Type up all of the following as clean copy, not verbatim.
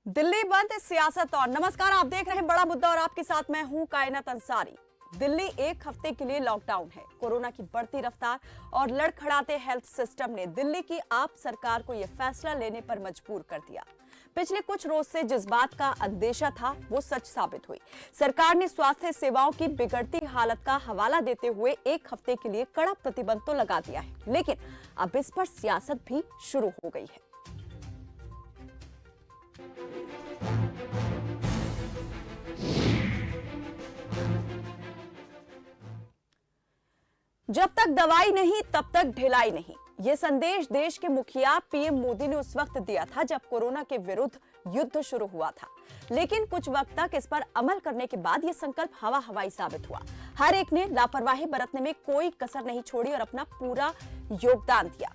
दिल्ली बंद, सियासत और नमस्कार, आप देख रहे हैं बड़ा मुद्दा और आपके साथ मैं हूं कायनात अंसारी। दिल्ली एक हफ्ते के लिए लॉकडाउन है। कोरोना की बढ़ती रफ्तार और लड़खड़ाते हेल्थ सिस्टम ने दिल्ली की आप सरकार को यह फैसला लेने पर मजबूर कर दिया। पिछले कुछ रोज से जिस बात का अंदेशा था वो सच साबित हुई। सरकार ने स्वास्थ्य सेवाओं की बिगड़ती हालत का हवाला देते हुए एक हफ्ते के लिए कड़ा प्रतिबंध तो लगा दिया है, लेकिन अब इस पर सियासत भी शुरू हो गई है। जब तक दवाई नहीं तब तक ढिलाई नहीं, ये संदेश देश के मुखिया पीएम मोदी ने उस वक्त दिया था जब कोरोना के विरुद्ध युद्ध शुरू हुआ था। लेकिन कुछ वक्त तक इस पर अमल करने के बाद यह संकल्प हवा हवाई साबित हुआ। हर एक ने लापरवाही बरतने में कोई कसर नहीं छोड़ी और अपना पूरा योगदान दिया।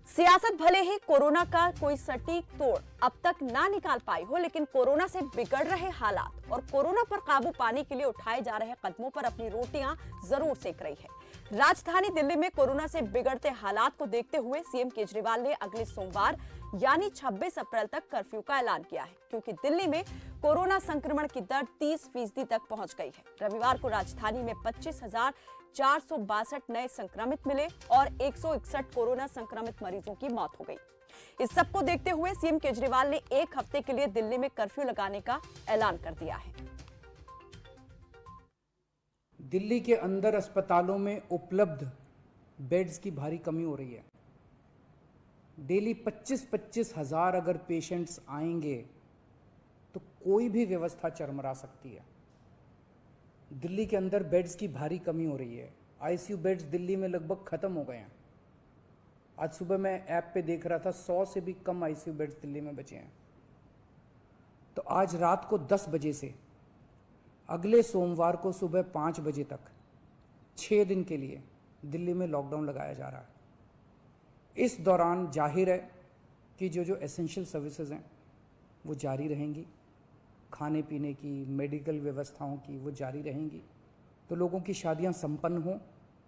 सियासत भले ही कोरोना का कोई सटीक तोड़ अब तक ना निकाल पाई हो, लेकिन कोरोना से बिगड़ रहे हालात और कोरोना पर काबू पाने के लिए उठाए जा रहे कदमों पर अपनी रोटियां जरूर सेक रही है। राजधानी दिल्ली में कोरोना से बिगड़ते हालात को देखते हुए सीएम केजरीवाल ने अगले सोमवार यानी 26 अप्रैल तक कर्फ्यू का ऐलान किया है, क्योंकि दिल्ली में कोरोना संक्रमण की दर 30% तक पहुंच गई है। रविवार को राजधानी में 25,462 नए संक्रमित मिले और 161 कोरोना संक्रमित मरीजों की मौत हो गई। इस सब को देखते हुए सीएम केजरीवाल ने एक हफ्ते के लिए दिल्ली में कर्फ्यू लगाने का ऐलान कर दिया है। दिल्ली के अंदर अस्पतालों में उपलब्ध बेड्स की भारी कमी हो रही है। डेली 25-25 हजार अगर पेशेंट्स आएंगे तो कोई भी व्यवस्था चरमरा सकती है। दिल्ली के अंदर बेड्स की भारी कमी हो रही है। आईसीयू बेड्स दिल्ली में लगभग खत्म हो गए हैं। आज सुबह मैं ऐप पे देख रहा था 100 से भी कम आईसीयू बेड्स दिल्ली में बचे हैं। तो आज रात को 10 बजे से अगले सोमवार को सुबह 5 बजे तक 6 दिन के लिए दिल्ली में लॉकडाउन लगाया जा रहा है। इस दौरान जाहिर है कि जो एसेंशियल सर्विसेज हैं वो जारी रहेंगी, खाने पीने की, मेडिकल व्यवस्थाओं की वो जारी रहेंगी। तो लोगों की शादियां संपन्न हों,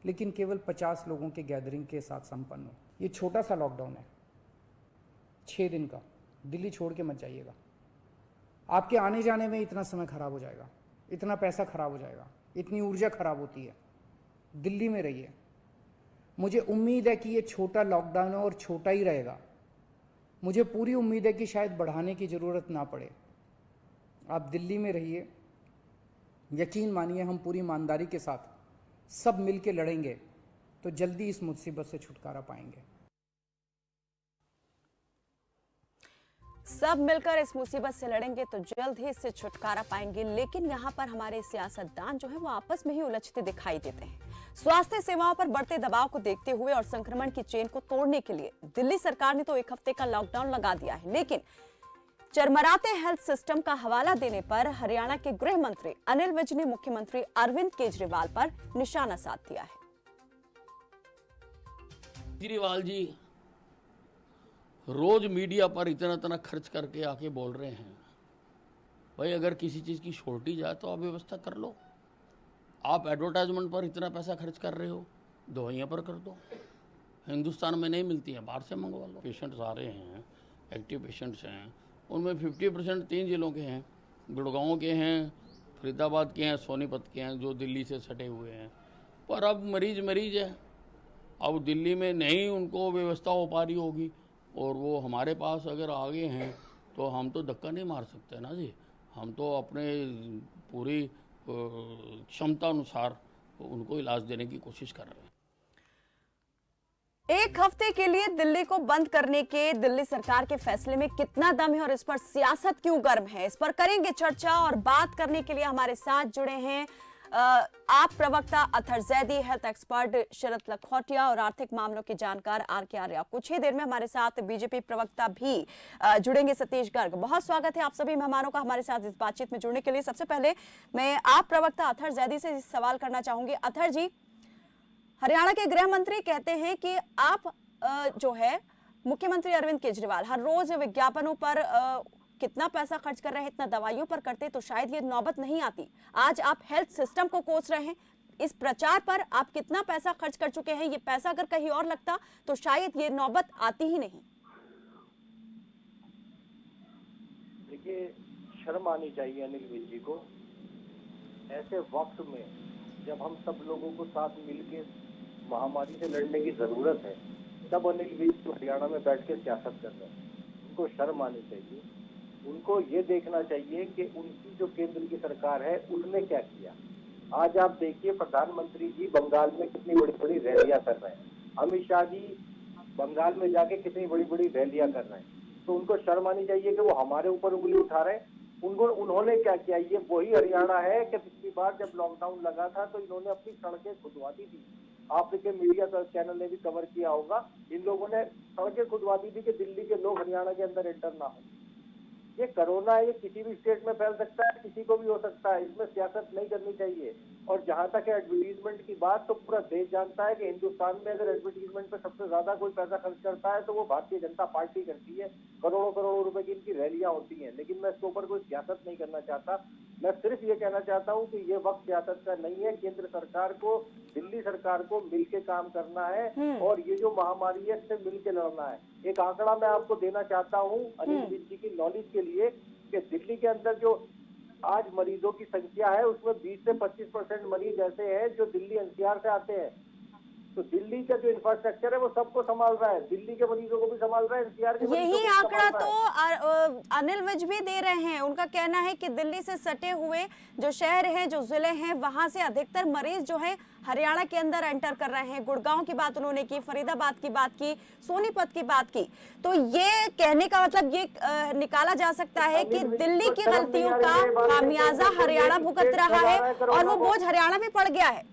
लेकिन केवल 50 लोगों के गैदरिंग के साथ संपन्न हो। ये छोटा सा लॉकडाउन है 6 दिन का। दिल्ली छोड़ के मत जाइएगा। आपके आने जाने में इतना समय खराब हो जाएगा, इतना पैसा खराब हो जाएगा, इतनी ऊर्जा खराब होती है। दिल्ली में रहिए। मुझे उम्मीद है कि ये छोटा लॉकडाउन है और छोटा ही रहेगा। मुझे पूरी उम्मीद है कि शायद बढ़ाने की ज़रूरत ना पड़े। आप दिल्ली में रहिए। यकीन मानिए हम पूरी ईमानदारी के साथ सब मिलके लड़ेंगे तो जल्दी इस मुसीबत से छुटकारा पाएंगे। सब मिलकर इस मुसीबत से लड़ेंगे तो जल्द ही इससे छुटकारा पाएंगे। लेकिन यहाँ पर हमारे सियासतदान जो है वो आपस में ही उलझते दिखाई देते हैं। स्वास्थ्य सेवाओं पर बढ़ते दबाव को देखते हुए और संक्रमण की चेन को तोड़ने के लिए दिल्ली सरकार ने तो एक हफ्ते का लॉकडाउन लगा दिया है, लेकिन चरमराते हेल्थ सिस्टम का हवाला देने पर हरियाणा के गृह मंत्री अनिल विज ने मुख्यमंत्री अरविंद केजरीवाल पर निशाना साध दिया है। केजरीवाल जी रोज मीडिया पर इतना खर्च करके आके बोल रहे हैं, भाई अगर किसी चीज़ की शॉर्टेज है तो आप व्यवस्था कर लो। आप एडवर्टाइजमेंट पर इतना पैसा खर्च कर रहे हो, दवाइयाँ पर कर दो। हिंदुस्तान में नहीं मिलती हैं, बाहर से मंगवा लो। पेशेंट्स आ रहे हैं, एक्टिव पेशेंट्स हैं, उनमें 50% 3 जिलों के हैं, गुड़गांव के हैं, फरीदाबाद के हैं, सोनीपत के हैं, जो दिल्ली से सटे हुए हैं। पर अब मरीज है। अब दिल्ली में नहीं उनको व्यवस्था हो पा रही होगी और वो हमारे पास अगर आ गए हैं तो हम तो धक्का नहीं मार सकते ना जी। हम तो अपने पूरी क्षमता अनुसार उनको इलाज देने की कोशिश कर रहे हैं। एक हफ्ते के लिए दिल्ली को बंद करने के दिल्ली सरकार के फैसले में कितना दम है और इस पर सियासत क्यों गर्म है, इस पर करेंगे चर्चा। और बात करने के लिए हमारे साथ जुड़े हैं आप प्रवक्ता अतहर जैदी, हेल्थ एक्सपर्ट शरद लखोटिया और आर्थिक मामलों के जानकार आर.के. आर्या। कुछ ही देर में हमारे साथ बीजेपी प्रवक्ता भी जुड़ेंगे, सतीश गर्ग। बहुत स्वागत है आप सभी मेहमानों का हमारे साथ इस बातचीत में जुड़ने के लिए। सबसे पहले मैं आप प्रवक्ता अतहर जैदी से सवाल करना चाहूंगी। अतहर जी, हरियाणा के गृह मंत्री कहते हैं कि आप जो है मुख्यमंत्री अरविंद केजरीवाल हर रोज विज्ञापनों पर कितना पैसा खर्च कर रहे हैं, इतना दवाइयों पर करते तो शायद ये नौबत नहीं आती। आज आप हेल्थ सिस्टम को कोस रहे हैं, इस प्रचार पर आप कितना पैसा खर्च कर चुके हैं, ये पैसा अगर कहीं और लगता तो शायद ये नौबत आती ही नहीं। देखिए, शर्म आनी चाहिए अनिल विज जी को। ऐसे वक्त में जब हम सब लोगों को साथ मिलके महामारी से लड़ने की जरूरत है, तब अनिल विज तो हरियाणा में बैठ के सियासत कर रहे हैं। उनको शर्म आनी चाहिए। उनको ये देखना चाहिए कि उनकी जो केंद्र की सरकार है उसने क्या किया। आज आप देखिए, प्रधानमंत्री जी बंगाल में कितनी बड़ी बड़ी रैलियां कर रहे हैं, अमित शाह जी बंगाल में जाके कितनी बड़ी बड़ी रैलियां कर रहे हैं। तो उनको शर्म आनी चाहिए कि वो हमारे ऊपर उंगली उठा रहे हैं। उन्होंने क्या किया? ये वही हरियाणा है कि पिछली बार जब लॉकडाउन लगा था तो इन्होंने अपनी सड़कें खुदवा दी थी। आपके मीडिया चैनल ने भी कवर किया होगा। इन लोगों ने सड़कें खुदवा दी थी कि दिल्ली के लोग हरियाणा के अंदर एंटर ना हो। ये कोरोना है, ये किसी भी स्टेट में फैल सकता है, किसी को भी हो सकता है। इसमें सियासत नहीं करनी चाहिए। और जहां तक है एडवर्टीजमेंट की बात, तो पूरा देश जानता है कि हिंदुस्तान में अगर एडवर्टीजमेंट पे सबसे ज्यादा कोई पैसा खर्च करता है तो वो भारतीय जनता पार्टी करती है। करोड़ों करोड़ों रुपए की इनकी रैलियां होती हैं। लेकिन मैं इसके ऊपर कोई सियासत नहीं करना चाहता। मैं सिर्फ ये कहना चाहता हूँ कि ये वक्त सियासत का नहीं है। केंद्र सरकार को, दिल्ली सरकार को मिलके काम करना है और ये जो महामारी है इससे मिलके लड़ना है। एक आंकड़ा मैं आपको देना चाहता हूँ अनिल विज जी की नॉलेज के लिए कि दिल्ली के अंदर जो आज मरीजों की संख्या है उसमें 20 से 25% मरीज ऐसे हैं जो दिल्ली एनसीआर से आते हैं। तो दिल्ली का जो इंफ्रास्ट्रक्चर है वो सबको संभाल रहा है, दिल्ली के मरीजों को भी संभाल रहा है, एनसीआर के मरीजों को यही भी आंकड़ा संभाल रहा है। तो अनिल विज भी दे रहे हैं। उनका कहना है कि दिल्ली से सटे हुए जो शहर हैं, जो जिले हैं, वहां से अधिकतर मरीज जो है हरियाणा के अंदर एंटर कर रहे हैं। गुड़गांव की बात उन्होंने की, फरीदाबाद की बात की, सोनीपत की बात की। तो ये कहने का मतलब ये निकाला जा सकता है कि दिल्ली की गलतियों का खामियाजा हरियाणा भुगत रहा है और वो बोझ हरियाणा में पड़ गया है।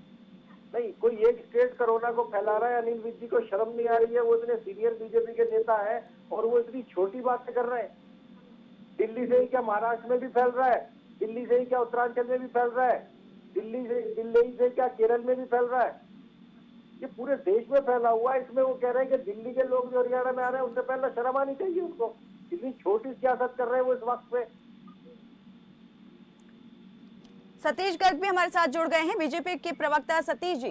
नहीं, कोई एक स्टेट कोरोना को फैला रहा है। अनिल विज जी को शर्म नहीं आ रही है? वो इतने सीनियर बीजेपी के नेता है और वो इतनी छोटी बातें कर रहे हैं। दिल्ली से ही क्या महाराष्ट्र में भी फैल रहा है, दिल्ली से ही क्या उत्तरांचल में भी फैल रहा है, दिल्ली से क्या केरल में भी फैल रहा है। ये पूरे देश में फैला हुआ है। इसमें वो कह रहे हैं कि दिल्ली के लोग जो हरियाणा में आ रहे हैं उससे पहले शर्म आनी चाहिए उनको। इतनी छोटी सियासत कर रहे हैं वो इस वक्त पे। सतीश गर्ग भी हमारे साथ जुड़ गए हैं, बीजेपी के प्रवक्ता। सतीश जी,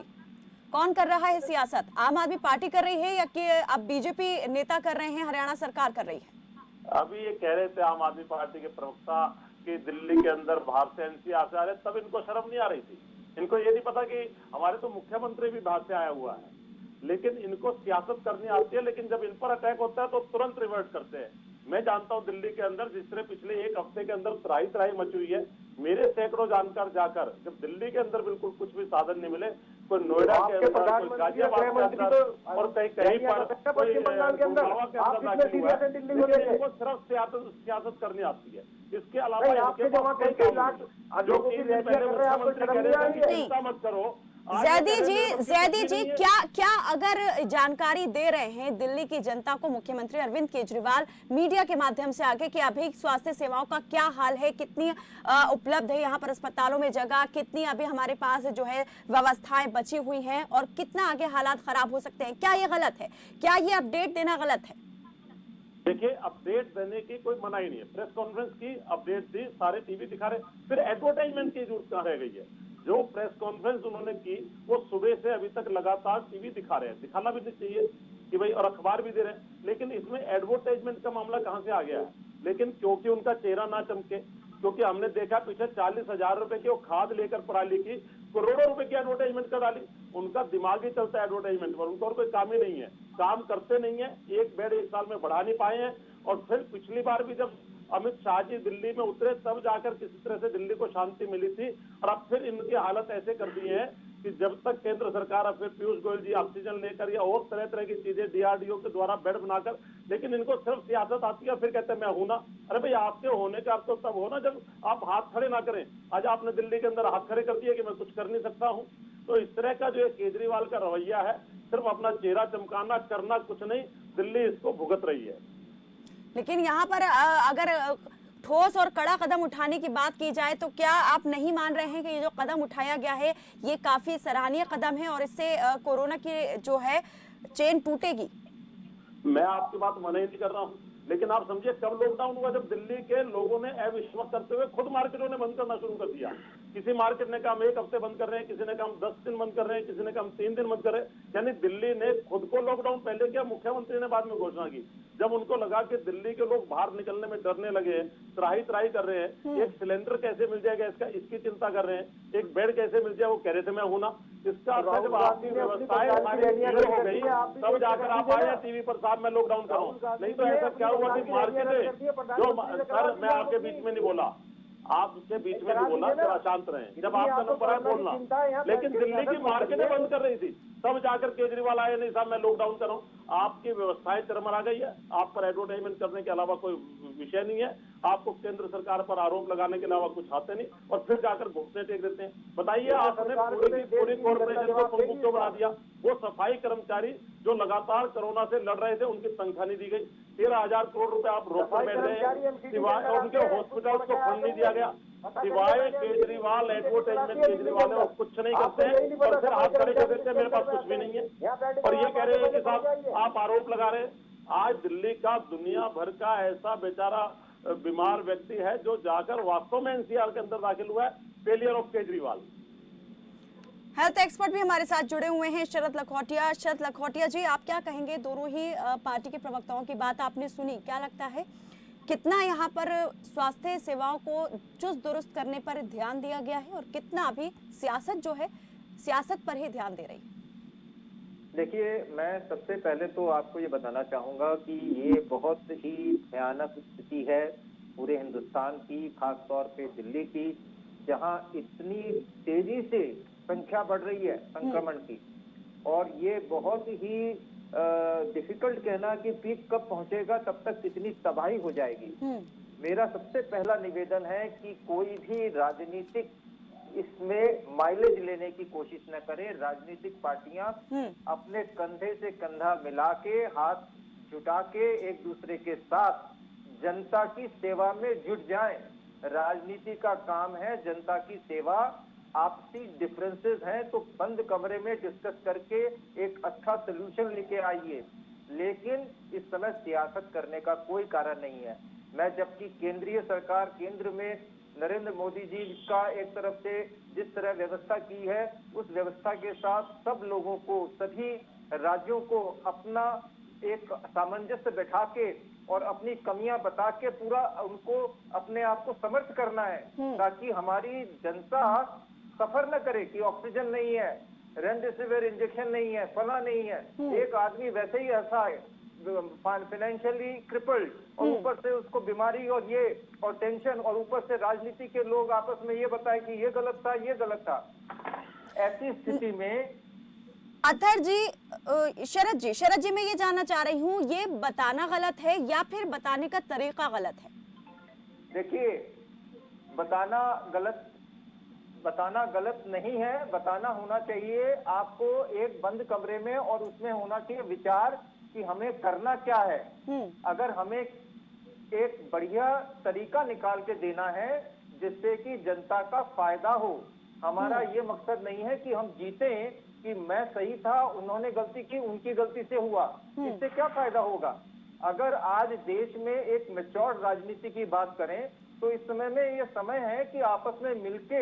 कौन कर रहा है सियासत? आम आदमी पार्टी कर रही है या कि अब बीजेपी नेता कर रहे हैं, हरियाणा सरकार कर रही है? अभी ये कह रहे थे आम आदमी पार्टी के प्रवक्ता कि दिल्ली के अंदर बाहर से एनसीआर से आ रहे, तब इनको शर्म नहीं आ रही थी। इनको ये नहीं पता कि हमारे तो मुख्यमंत्री भी बाहर से आया हुआ है। लेकिन इनको सियासत करनी आती है, लेकिन जब इन पर अटैक होता है तो तुरंत रिवर्ट करते हैं। मैं जानता हूं दिल्ली के अंदर जिस तरह पिछले एक हफ्ते के अंदर त्राही त्राही मची हुई है। मेरे सैकड़ों जानकार जाकर जब दिल्ली के अंदर बिल्कुल कुछ भी साधन नहीं मिले, कोई नोएडा के अंदर, कोई गाजियाबाद के अंदर और कहीं कहीं पर कोई गुड़गांव के अंदर दाखिल हुआ है। लेकिन इनको सिर्फ सियासत करनी आती है। इसके अलावा जो 3 दिन पहले मुख्यमंत्री कह रहे थे कि चिंता मत करो। जैदी जी, क्या अगर जानकारी दे रहे हैं दिल्ली की जनता को मुख्यमंत्री अरविंद केजरीवाल मीडिया के माध्यम से आगे कि अभी स्वास्थ्य सेवाओं का क्या हाल है, कितनी उपलब्ध है यहाँ पर अस्पतालों में जगह, कितनी अभी हमारे पास जो है व्यवस्थाएं बची हुई हैं और कितना आगे हालात खराब हो सकते हैं, क्या ये गलत है? क्या ये अपडेट देना गलत है? देखिए, अपडेट देने की कोई मनाही नहीं है। प्रेस कॉन्फ्रेंस की अपडेट दी, सारे टीवी दिखा रहे, फिर एडवर्टाइजमेंट की जरूरत कहाँ रह गई है? जो प्रेस कॉन्फ्रेंस उन्होंने की वो सुबह से अभी तक लगातार टीवी दिखा रहे हैं। दिखाना भी नहीं चाहिए कि भाई, और अखबार भी दे रहे हैं, लेकिन इसमें एडवर्टाइजमेंट का मामला कहां से आ गया है? लेकिन क्योंकि उनका चेहरा ना चमके, क्योंकि हमने देखा पीछे 40,000 रुपए की वो खाद लेकर पराली की करोड़ों रुपए की एडवर्टाइजमेंट कर डाली। उनका दिमाग ही चलता है एडवर्टाइजमेंट पर, उनको और कोई काम ही नहीं है। काम करते नहीं है, एक बेड 1 साल में बढ़ा नहीं पाए हैं। और फिर पिछली बार भी जब अमित शाह जी दिल्ली में उतरे तब जाकर किसी तरह से दिल्ली को शांति मिली थी। और अब फिर इनकी हालत ऐसे कर दी है कि जब तक केंद्र सरकार, अब फिर पीयूष गोयल जी ऑक्सीजन लेकर या और तरह तरह की चीजें डीआरडीओ के द्वारा बेड बनाकर, लेकिन इनको सिर्फ सियासत आती है। फिर कहते हैं मैं हूं ना। अरे भाई, आपके होने का आप तो तब हो ना जब आप हाथ खड़े ना करें। आज आपने दिल्ली के अंदर हाथ खड़े कर दिए कि मैं कुछ कर नहीं सकता हूं। तो इस तरह का जो केजरीवाल का रवैया है, सिर्फ अपना चेहरा चमकाना, करना कुछ नहीं, दिल्ली इसको भुगत रही है। लेकिन यहाँ पर अगर ठोस और कड़ा कदम उठाने की बात की जाए तो क्या आप नहीं मान रहे हैं कि ये जो कदम उठाया गया है ये काफी सराहनीय कदम है और इससे कोरोना की जो है चेन टूटेगी? मैं आपकी बात मना ही नहीं कर रहा हूँ। लेकिन आप समझिए कब लॉकडाउन हुआ, जब दिल्ली के लोगों ने अविश्वास करते हुए खुद मार्केटों ने बंद करना शुरू कर दिया। किसी मार्केट ने कहा हम 1 हफ्ते बंद कर रहे हैं, किसी ने कहा हम 10 दिन बंद कर रहे हैं, किसी ने कहा हम 3 दिन बंद कर रहे हैं। यानी दिल्ली ने खुद को लॉकडाउन पहले किया, मुख्यमंत्री ने बाद में घोषणा की। जब उनको लगा कि दिल्ली के लोग बाहर निकलने में डरने लगे, त्राही त्राही कर रहे हैं, एक सिलेंडर कैसे मिल जाएगा इसकी चिंता कर रहे हैं, एक बेड कैसे मिल जाए वो कह रहे थे मैं हूं ना। इसका अर्थ है जब आपकी व्यवस्थाएं सारी क्लियर हो गई तब जाकर आप आए टीवी पर साहब मैं लॉकडाउन करूं। नहीं तो ऐसा क्या हुआ कि मार्केट जो सर मैं आपके बीच में नहीं बोला, आपके बीच में नहीं बोला, जरा शांत रहे, जब आपका नंबर है बोलना। लेकिन दिल्ली की मार्केटें बंद कर रही थी, तब जाकर केजरीवाल आए नहीं साहब मैं लॉकडाउन करूं। आपकी व्यवस्थाएं चरमरा गई है, आप पर एडवर्टाइजमेंट करने के अलावा कोई विषय नहीं है, आपको केंद्र सरकार पर आरोप लगाने के अलावा कुछ आते नहीं, और फिर जाकर घुटने टेक देते हैं। बताइए आपने पूरी कॉर्पोरेशन को पंगु क्यों बना दिया? वो सफाई कर्मचारी जो लगातार कोरोना से लड़ रहे थे उनकी तनख्वाह नहीं दी गई, 13,000 करोड़ रुपए आप रोक कर बैठ गए, सिवाय उनके हॉस्पिटल को फंड नहीं दिया गया, सिवाय केजरीवाल एडवर्टाइजमेंट केजरीवाल है वो कुछ नहीं करते हैं, और फिर हाथ खड़े कर देते हैं मेरे पास कुछ भी नहीं है, और ये कह रहे हैं कि साहब आप आरोप लगा रहे हैं। आज दिल्ली का दुनिया भर का ऐसा बेचारा बीमार व्यक्ति है जो जाकर वास्तव में एनसीआर के अंदर दाखिल हुआ है, failure of Kejriwal. Health expert भी हमारे साथ जुड़े हुए हैं, शरद लखोटिया। शरद लखोटिया जी, आप क्या कहेंगे? दोनों ही पार्टी के प्रवक्ताओं की बात आपने सुनी, क्या लगता है कितना यहाँ पर स्वास्थ्य सेवाओं को चुस्त दुरुस्त करने पर ध्यान दिया गया है और कितना अभी सियासत जो है सियासत पर ही ध्यान दे रही है? देखिए, मैं सबसे पहले तो आपको ये बताना चाहूंगा कि ये बहुत ही भयानक स्थिति है पूरे हिंदुस्तान की, खास तौर पे दिल्ली की, जहां इतनी तेजी से संख्या बढ़ रही है संक्रमण की, और ये बहुत ही डिफिकल्ट कहना कि पीक कब पहुंचेगा, तब तक कितनी तबाही हो जाएगी। मेरा सबसे पहला निवेदन है कि कोई भी राजनीतिक इसमें माइलेज लेने की कोशिश न करे। राजनीतिक पार्टियां अपने कंधे से कंधा मिला के, हाथ जुटा के एक दूसरे के साथ जनता की सेवा में जुट जाएं। राजनीति का काम है जनता की सेवा। आपसी डिफरेंसेस हैं तो बंद कमरे में डिस्कस करके एक अच्छा सोल्यूशन लेके आइए, लेकिन इस समय सियासत करने का कोई कारण नहीं है। मैं जबकि केंद्रीय सरकार केंद्र में नरेंद्र मोदी जी का एक तरफ से जिस तरह व्यवस्था की है, उस व्यवस्था के साथ सब लोगों को, सभी राज्यों को अपना एक सामंजस्य बैठा के और अपनी कमियां बता के पूरा उनको अपने आप को समर्थ करना है, ताकि हमारी जनता सफर न करे कि ऑक्सीजन नहीं है, रेमडेसिविर इंजेक्शन नहीं है, फला नहीं है। एक आदमी वैसे ही ऐसा है फाइनेंशियली क्रिपल्ड, और ऊपर से उसको बीमारी और ये और टेंशन, और ऊपर से राजनीति के लोग आपस में ये बताए कि ये गलत था, ये गलत था। ऐसी स्थिति में अतहर जी, शरद जी मैं ये जानना चाह रही हूँ, ये बताना गलत है या फिर बताने का तरीका गलत है? देखिए, बताना गलत नहीं है, बताना होना चाहिए आपको एक बंद कमरे में, और उसमें होना चाहिए विचार कि हमें करना क्या है। अगर हमें एक बढ़िया तरीका निकाल के देना है जिससे कि जनता का फायदा हो, हमारा ये मकसद नहीं है कि हम जीते कि मैं सही था, उन्होंने गलती की, उनकी गलती से हुआ, इससे क्या फायदा होगा। अगर आज देश में एक मैच्योर राजनीति की बात करें तो इस समय में ये समय है कि आपस में मिलके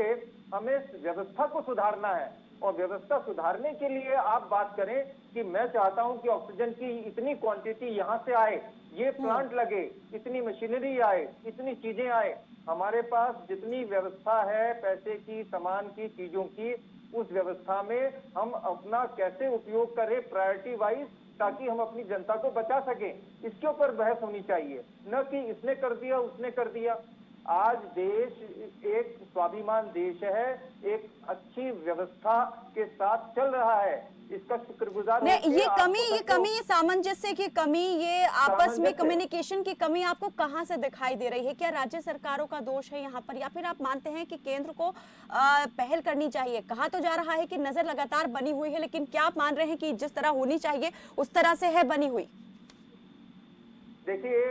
हमें व्यवस्था को सुधारना है, और व्यवस्था सुधारने के लिए आप बात करें कि मैं चाहता हूं कि ऑक्सीजन की इतनी क्वांटिटी यहां से आए, ये प्लांट लगे, इतनी मशीनरी आए, इतनी चीजें आए। हमारे पास जितनी व्यवस्था है पैसे की, सामान की, चीजों की, उस व्यवस्था में हम अपना कैसे उपयोग करें प्रायोरिटी वाइज, ताकि हम अपनी जनता को बचा सकें। इसके ऊपर बहस होनी चाहिए, न कि इसने कर दिया उसने कर दिया। आज देश एक स्वाभिमान देश है, एक अच्छी व्यवस्था के साथ चल रहा है, इसका शुक्रगुजार। ये कमी सामंजस्य की कमी, ये आपस में कम्युनिकेशन की कमी आपको कहां से दिखाई दे रही है? क्या राज्य सरकारों का दोष है यहाँ पर, या फिर आप मानते हैं कि केंद्र को पहल करनी चाहिए? कहा तो जा रहा है कि नजर लगातार बनी हुई है, लेकिन क्या आप मान रहे हैं कि जिस तरह होनी चाहिए उस तरह से है बनी हुई? देखिए,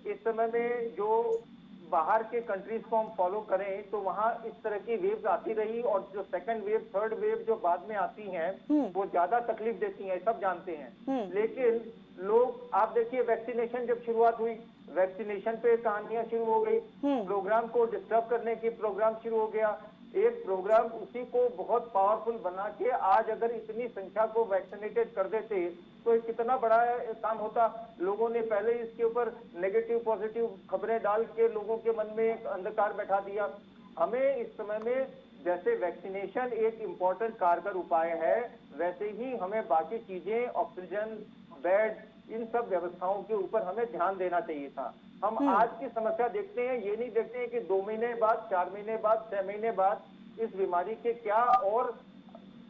इस समय में जो बाहर के कंट्रीज को हम फॉलो करें तो वहाँ इस तरह की वेव्स आती रही, और जो सेकंड वेव, थर्ड वेव जो बाद में आती हैं वो ज्यादा तकलीफ देती हैं, सब जानते हैं। लेकिन लोग, आप देखिए वैक्सीनेशन जब शुरुआत हुई, वैक्सीनेशन पे कहानियां शुरू हो गई, प्रोग्राम को डिस्टर्ब करने की प्रोग्राम शुरू हो गया। एक प्रोग्राम उसी को बहुत पावरफुल बना के आज अगर इतनी संख्या को वैक्सीनेटेड कर देते तो ये कितना बड़ा काम होता। लोगों ने पहले इसके ऊपर नेगेटिव पॉजिटिव खबरें डाल के लोगों के मन में एक अंधकार बैठा दिया। हमें इस समय में जैसे वैक्सीनेशन एक इम्पोर्टेंट कारगर उपाय है, वैसे ही हमें बाकी चीजें, ऑक्सीजन, बेड, इन सब व्यवस्थाओं के ऊपर हमें ध्यान देना चाहिए था। हम आज की समस्या देखते हैं, ये नहीं देखते हैं कि 2 महीने बाद, 4 महीने बाद, 6 महीने बाद इस बीमारी के क्या और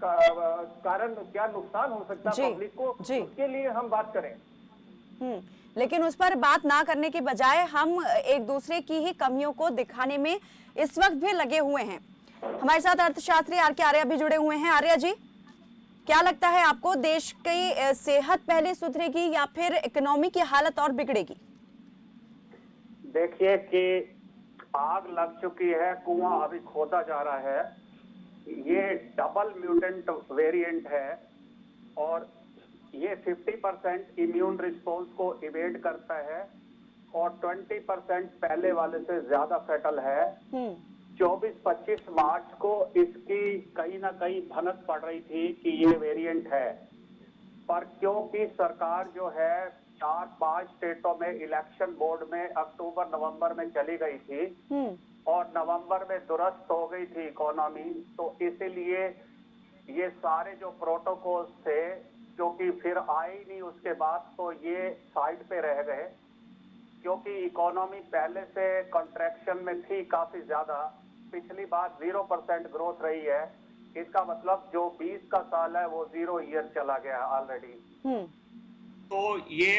कारण, क्या नुकसान हो सकता है पब्लिक को, उसके लिए हम बात करें। लेकिन उस पर बात ना करने के बजाय हम एक दूसरे की ही कमियों को दिखाने में इस वक्त भी लगे हुए हैं। हमारे साथ अर्थशास्त्री आर के आर्या भी जुड़े हुए हैं। आर्या जी, क्या लगता है आपको, देश की सेहत पहले सुधरेगी या फिर इकोनॉमी की हालत और बिगड़ेगी? देखिए कि आग लग चुकी है, कुआं अभी खोदा जा रहा है। ये डबल म्यूटेंट वेरिएंट है और ये 50% इम्यून रिस्पॉन्स को इवेड करता है और 20% पहले वाले से ज्यादा फैटल है। 24-25 मार्च को इसकी कहीं ना कहीं भनक पड़ रही थी कि ये वेरिएंट है, पर क्योंकि सरकार जो है 4-5 स्टेटों में इलेक्शन बोर्ड में अक्टूबर नवंबर में चली गई थी और नवंबर में दुरुस्त हो गई थी इकोनॉमी, तो इसीलिए ये सारे जो प्रोटोकॉल्स थे जो कि फिर आए ही नहीं उसके बाद, तो ये साइड पे रह गए क्योंकि इकोनॉमी पहले से कॉन्ट्रैक्शन में थी काफी ज्यादा। पिछली बार 0% ग्रोथ रही है, इसका मतलब जो 20 का साल है वो 0 ईयर चला गया ऑलरेडी। तो ये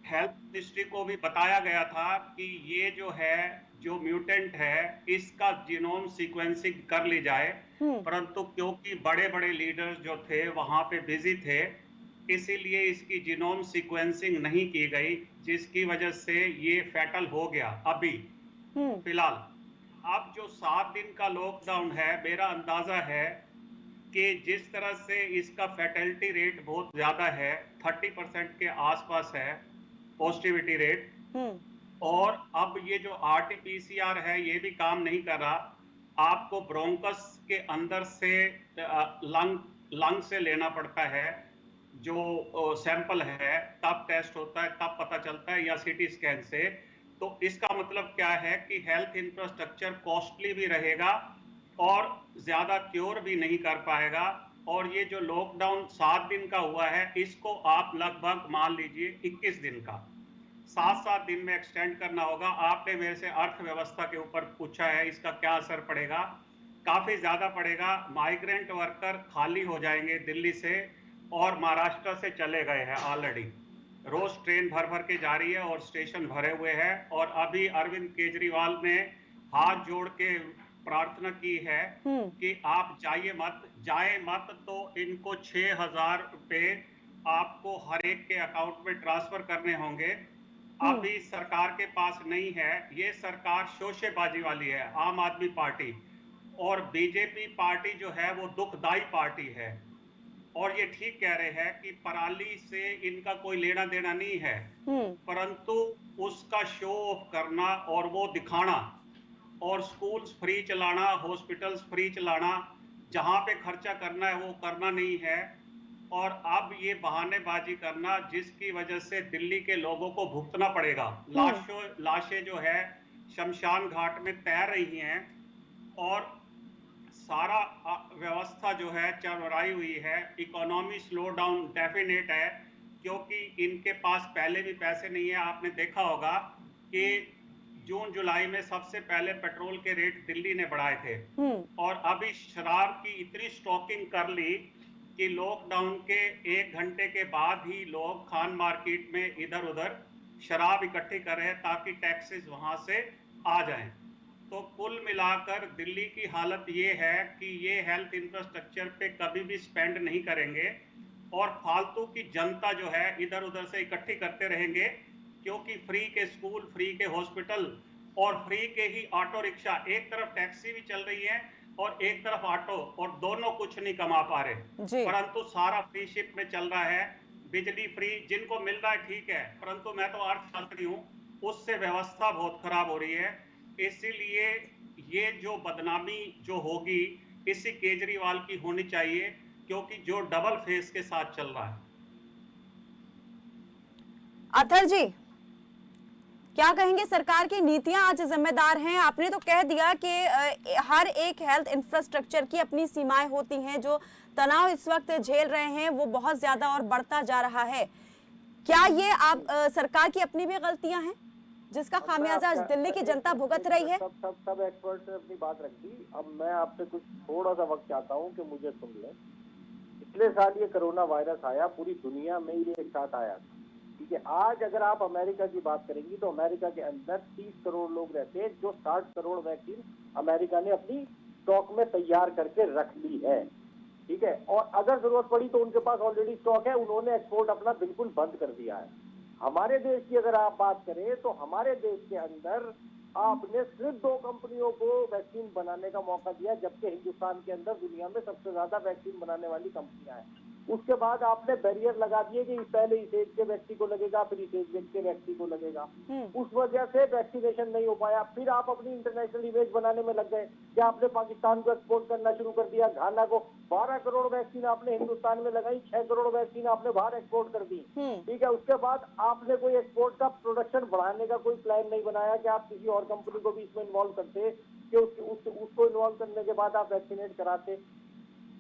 हेल्थ मिनिस्ट्री को भी बताया गया था कि ये जो है, जो म्यूटेंट है, इसका जीनोम सीक्वेंसिंग कर ली जाए, परंतु क्योंकि बड़े बड़े लीडर्स जो थे वहां पे बिजी थे, इसीलिए इसकी जीनोम सीक्वेंसिंग नहीं की गई, जिसकी वजह से ये फैटल हो गया। अभी फिलहाल अब जो 7 दिन का लॉकडाउन है, मेरा अंदाजा है कि जिस तरह से इसका फैटेलिटी रेट बहुत ज्यादा है, 30% के आसपास है पॉजिटिविटी रेट, और अब ये जो RT-PCR है ये भी काम नहीं कर रहा। आपको ब्रोंकस के अंदर से लंग से लेना पड़ता है जो सैंपल है, तब टेस्ट होता है, तब पता चलता है, या सीटी स्कैन से। तो इसका मतलब क्या है कि हेल्थ इंफ्रास्ट्रक्चर कॉस्टली भी रहेगा और ज्यादा क्योर भी नहीं कर पाएगा। और ये जो लॉकडाउन 7 दिन का हुआ है, इसको आप लगभग मान लीजिए 21 दिन का 7-7 दिन में एक्सटेंड करना होगा। आपने मेरे से अर्थव्यवस्था के ऊपर पूछा है, इसका क्या असर पड़ेगा? काफी ज्यादा पड़ेगा। माइग्रेंट वर्कर खाली हो जाएंगे दिल्ली से, और महाराष्ट्र से चले गए हैं ऑलरेडी। रोज ट्रेन भर भर के जा रही है और स्टेशन भरे हुए हैं। और अभी अरविंद केजरीवाल ने हाथ जोड़ के प्रार्थना की है कि आप जाए मत, तो इनको 6,000 रुपए आपको हर एक के अकाउंट में ट्रांसफर करने होंगे। अभी सरकार के पास नहीं है। ये सरकार शोषेबाजी वाली है, आम आदमी पार्टी, और बीजेपी पार्टी जो है वो दुखदाई पार्टी है। और ये ठीक कह रहे हैं कि पराली से इनका कोई लेना देना नहीं है, परंतु उसका शो ऑफ करना और वो दिखाना, और स्कूल्स फ्री चलाना, हॉस्पिटल्स फ्री चलाना, जहां पे खर्चा करना है वो करना नहीं है। और अब ये बहानेबाजी करना, जिसकी वजह से दिल्ली के लोगों को भुगतना पड़ेगा। लाशें जो है शमशान घाट में तैर रही हैं और सारा व्यवस्था जो है चरमराई हुई है। इकोनॉमी स्लो डाउन डेफिनेट है, क्योंकि इनके पास पहले भी पैसे नहीं है। आपने देखा होगा कि जून जुलाई में सबसे पहले पेट्रोल के रेट दिल्ली ने बढ़ाए थे, और अभी शराब की इतनी स्टॉकिंग कर ली कि लॉकडाउन के 1 घंटे के बाद ही लोग खान मार्केट में इधर उधर शराब इकट्ठी कर रहे हैं ताकि टैक्सेस वहां से आ जाएं। तो कुल मिलाकर दिल्ली की हालत ये है कि ये हेल्थ इंफ्रास्ट्रक्चर पे कभी भी स्पेंड नहीं करेंगे और फालतू की जनता जो है इधर उधर से इकट्ठी करते रहेंगे, क्योंकि फ्री के स्कूल, फ्री के हॉस्पिटल, और फ्री के ही ऑटो रिक्शा, एक तरफ टैक्सी भी चल रही है और एक तरफ ऑटो, और दोनों कुछ नहीं कमा पा रहे, परंतु सारा फ्री शिप में चल रहा है। बिजली फ्री जिनको मिल रहा है ठीक है, परंतु मैं तो अर्थशास्त्री हूं, उससे व्यवस्था बहुत खराब हो रही है। इसीलिए ये जो बदनामी जो होगी इसी केजरीवाल की होनी चाहिए, क्योंकि जो डबल फेस के साथ चल रहा है। अथर जी, क्या कहेंगे? सरकार की नीतियां आज जिम्मेदार हैं। आपने तो कह दिया कि हर एक हेल्थ इंफ्रास्ट्रक्चर की अपनी सीमाएं होती हैं। जो तनाव इस वक्त झेल रहे हैं वो बहुत ज्यादा और बढ़ता जा रहा है। क्या ये आप सरकार की अपनी भी गलतियां हैं जिसका खामियाजा आज दिल्ली की जनता भुगत रही है? सब एक्सपर्ट ने अपनी बात रख दी। अब मैं आपसे कुछ थोड़ा सा वक्त चाहता हूँ कि मुझे सुन लें। पिछले साल ये कोरोना वायरस आया, पूरी दुनिया में ये एक साथ आया था, ठीक है। आज अगर आप अमेरिका की बात करेंगी तो अमेरिका के अंदर 30 करोड़ लोग रहते हैं, जो 60 करोड़ वैक्सीन अमेरिका ने अपनी स्टॉक में तैयार करके रख ली है, ठीक है। और अगर जरूरत पड़ी तो उनके पास ऑलरेडी स्टॉक है, उन्होंने एक्सपोर्ट अपना बिल्कुल बंद कर दिया है। हमारे देश की अगर आप बात करें तो हमारे देश के अंदर आपने सिर्फ 2 कंपनियों को वैक्सीन बनाने का मौका दिया, जबकि हिंदुस्तान के अंदर दुनिया में सबसे ज्यादा वैक्सीन बनाने वाली कंपनियां हैं। उसके बाद आपने बैरियर लगा दिए कि पहले इस एज के व्यक्ति को लगेगा, फिर इस एज के व्यक्ति को लगेगा। उस वजह से वैक्सीनेशन नहीं हो पाया। फिर आप अपनी इंटरनेशनल इमेज बनाने में लग गए कि आपने पाकिस्तान को एक्सपोर्ट करना शुरू कर दिया, घाना को 12 करोड़ वैक्सीन आपने हिंदुस्तान में लगाई, 6 करोड़ वैक्सीन आपने बाहर एक्सपोर्ट कर दी, ठीक है। उसके बाद आपने कोई एक्सपोर्ट का प्रोडक्शन बढ़ाने का कोई प्लान नहीं बनाया कि आप किसी और कंपनी को भी इसमें इन्वॉल्व करते, कि उसको इन्वॉल्व करने के बाद आप वैक्सीनेट कराते।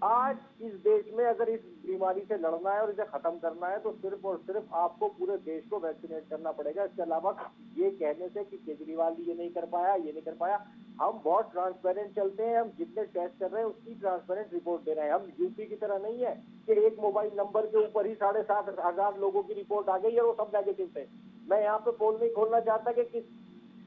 आज इस देश में अगर इस बीमारी से लड़ना है और इसे खत्म करना है तो सिर्फ और सिर्फ आपको पूरे देश को वैक्सीनेट करना पड़ेगा। इसके अलावा ये कहने से कि केजरीवाल ये नहीं कर पाया, ये नहीं कर पाया, हम बहुत ट्रांसपेरेंट चलते हैं। हम जितने टेस्ट कर रहे हैं उसकी ट्रांसपेरेंट रिपोर्ट दे रहे हैं। हम यूपी की तरह नहीं है कि एक मोबाइल नंबर के ऊपर ही 7,500 लोगों की रिपोर्ट आ गई है, वो सब नेगेटिव थे। मैं यहाँ पे पोल नहीं खोलना चाहता कि किस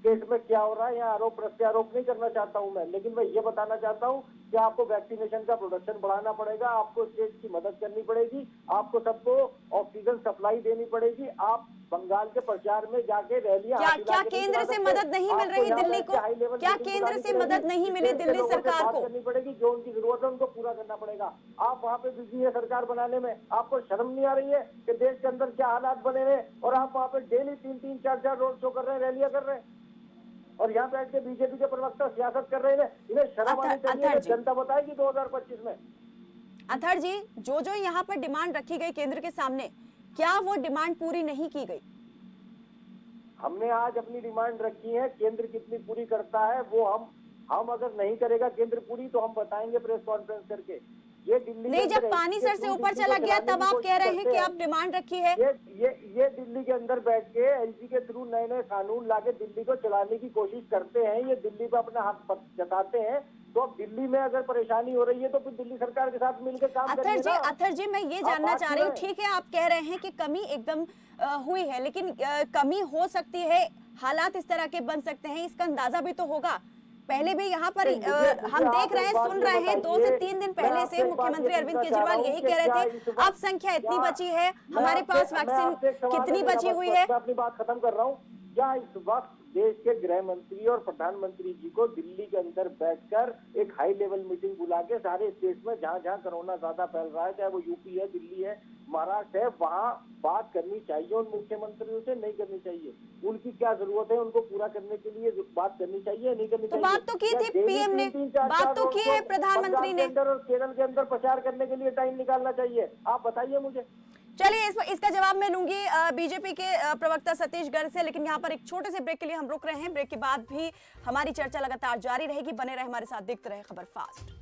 केस में क्या हो रहा है, यहाँ आरोप प्रत्यारोप नहीं करना चाहता हूँ मैं, लेकिन मैं ये बताना चाहता हूँ कि आपको वैक्सीनेशन का प्रोडक्शन बढ़ाना पड़ेगा, आपको स्टेट की मदद करनी पड़ेगी, आपको सबको ऑक्सीजन सप्लाई देनी पड़ेगी। आप बंगाल के प्रचार में जाके रैलियां क्या केंद्र से मदद नहीं मिल रही दिल्ली को? क्या केंद्र से मदद नहीं मिली दिल्ली सरकार को? करनी पड़ेगी, जो उनकी जरूरत है उनको पूरा करना पड़ेगा। आप वहाँ पे बिजी है सरकार बनाने में, आपको शर्म नहीं आ रही है कि देश के अंदर क्या हालात बने हुए, और आप वहाँ पे डेली 3-3, 4-4 रोड शो कर रहे हैं, रैलियां कर रहे हैं, और यहाँ बैठ के बीजेपी के प्रवक्ता सियासत कर रहे हैं। इन्हें शर्म आनी चाहिए, जनता बताएगी 2025 में। अथर जी, जो यहाँ पर डिमांड रखी गई केंद्र के सामने, क्या वो डिमांड पूरी नहीं की गई? हमने आज अपनी डिमांड रखी है, केंद्र कितनी पूरी करता है वो हम अगर नहीं करेगा केंद्र पूरी तो हम बताएंगे प्रेस कॉन्फ्रेंस करके। ये दिल्ली नहीं, जब पानी सर से ऊपर चला गया तब आप कह रहे हैं कि आप डिमांड रखी है। ये दिल्ली के अंदर बैठ के एलजी के थ्रू नए कानून लाके दिल्ली को चलाने की कोशिश करते हैं, ये दिल्ली पे अपना हाथ जताते हैं। तो अब दिल्ली में अगर परेशानी हो रही है तो फिर दिल्ली सरकार के साथ मिलकर काम करिए ना। अथर जी, मैं ये जानना चाह रही हूँ, ठीक है आप कह रहे हैं कि कमी एकदम हुई है, लेकिन कमी हो सकती है, हालात इस तरह के बन सकते हैं, इसका अंदाजा भी तो होगा। पहले भी यहाँ पर हम देख रहे हैं, सुन रहे हैं, 2 से 3 दिन पहले से मुख्यमंत्री अरविंद केजरीवाल यही कह रहे थे, अब संख्या इतनी बची है, हमारे पास वैक्सीन कितनी बची हुई है। अपनी बात खत्म कर रहा हूँ। क्या इस वक्त देश के गृह मंत्री और प्रधानमंत्री जी को दिल्ली के अंदर बैठकर एक हाई लेवल मीटिंग बुला के सारे स्टेट में जहां कोरोना ज्यादा फैल रहा है, चाहे वो यूपी है, दिल्ली है, महाराष्ट्र है, वहां बात करनी चाहिए उन मुख्यमंत्रियों से? नहीं करनी चाहिए? उनकी क्या जरूरत है, उनको पूरा करने के लिए बात करनी चाहिए, नहीं करनी चाहिए? बात तो की थी पीएम ने, बात तो की है प्रधानमंत्री ने, और केरल के अंदर प्रचार करने के लिए टाइम निकालना चाहिए। आप बताइए मुझे। चलिए इसका जवाब मैं लूंगी बीजेपी के प्रवक्ता सतीश गर्ग से, लेकिन यहाँ पर एक छोटे से ब्रेक के लिए हम रुक रहे हैं। ब्रेक के बाद भी हमारी चर्चा लगातार जारी रहेगी, बने रहे हमारे साथ, देखते रहे खबर फास्ट।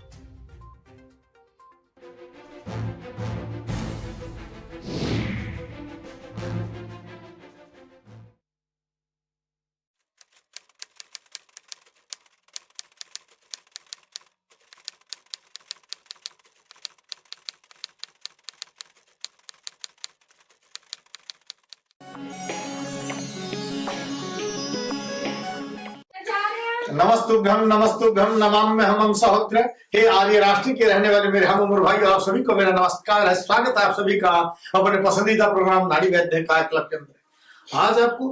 नमस्तुभ्यम नमाम्यहं सहोत्र। हे आर्य राष्ट्र के रहने वाले मेरे हम उम्र भाई, आप सभी को मेरा नमस्कार है, स्वागत है आप सभी का अपने पसंदीदा प्रोग्राम नाड़ी वैद्य का क्लब के अंदर। आज आपको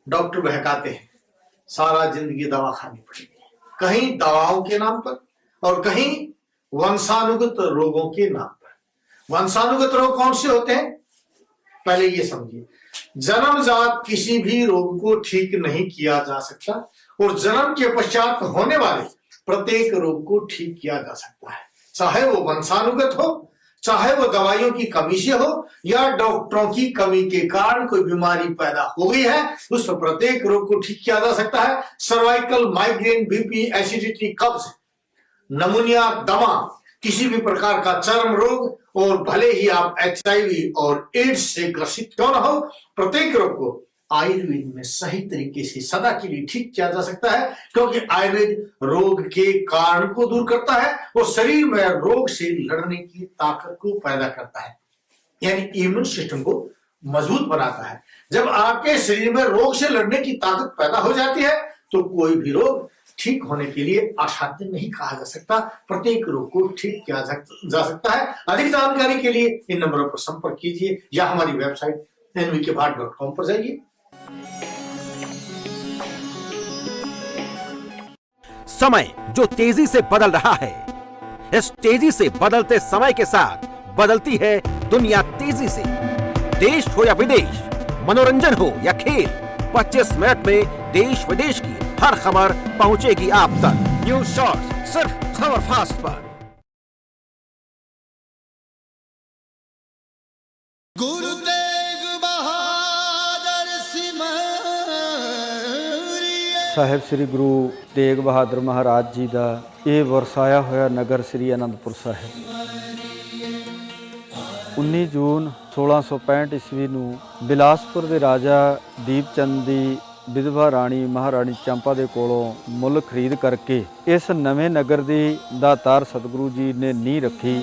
डॉक्टर बहकाते हैं, सारा जिंदगी दवा खानी पड़ेगी, कहीं दवाओं के नाम पर और कहीं वंशानुगत रोगों के नाम पर। वंशानुगत रोग कौन से होते हैं, पहले ये समझिए। जन्मजात किसी भी रोग को ठीक नहीं किया जा सकता और जन्म के पश्चात होने वाले प्रत्येक रोग को ठीक किया जा सकता है, चाहे वो वंशानुगत हो, चाहे वो दवाइयों की कमी से हो या डॉक्टरों की कमी के कारण कोई बीमारी पैदा हो गई है, उस प्रत्येक रोग को ठीक किया जा सकता है। सर्वाइकल, माइग्रेन, बीपी, एसिडिटी, कब्ज, नमूनिया, दमा, किसी भी प्रकार का चर्म रोग, और भले ही आप HIV और एड्स से ग्रसित क्यों न हो, प्रत्येक रोग को आयुर्वेद में सही तरीके से सदा के लिए ठीक किया जा सकता है, क्योंकि आयुर्वेद रोग के कारण को दूर करता है और शरीर में रोग से लड़ने की ताकत को पैदा करता है, यानी इम्यून सिस्टम को मजबूत बनाता है। जब आपके शरीर में रोग से लड़ने की ताकत पैदा हो जाती है तो कोई भी रोग ठीक होने के लिए असाध्य नहीं कहा जा सकता, प्रत्येक रोग को ठीक किया जा सकता है। अधिक जानकारी के लिए इन नंबरों पर संपर्क कीजिए या हमारी वेबसाइट nvkbhat.com पर जाइए। समय जो तेजी से बदल रहा है, इस तेजी से बदलते समय के साथ बदलती है दुनिया तेजी से। देश हो या विदेश, मनोरंजन हो या खेल, 25 मिनट में देश विदेश की हर खबर पहुंचेगी आप तक। न्यूज शॉर्ट्स सिर्फ खबर फास्ट पर। गुरु तेग बहादुर ਸਾਹਿਬ ਸ੍ਰੀ ਗੁਰੂ ਤੇਗ ਬਹਾਦਰ ਮਹਾਰਾਜ ਜੀ ਦਾ ਇਹ ਵਰਸਾਇਆ ਹੋਇਆ ਨਗਰ ਸ੍ਰੀ ਅਨੰਦਪੁਰ ਸਾਹਿਬ 19 ਜੂਨ 1665 ਈਸਵੀ ਨੂੰ ਬਿਲਾਸਪੁਰ ਦੇ ਰਾਜਾ ਦੀਪ ਚੰਦ ਦੀ ਵਿਧਵਾ ਰਾਣੀ ਮਹਾਰਾਣੀ ਚੰਪਾ ਦੇ ਕੋਲੋਂ ਮੁੱਲ ਖਰੀਦ ਕਰਕੇ ਇਸ ਨਵੇਂ ਨਗਰ ਦੀ ਦਾਤਾਰ ਸਤਿਗੁਰੂ ਜੀ ਨੇ ਨੀਂਹ ਰੱਖੀ।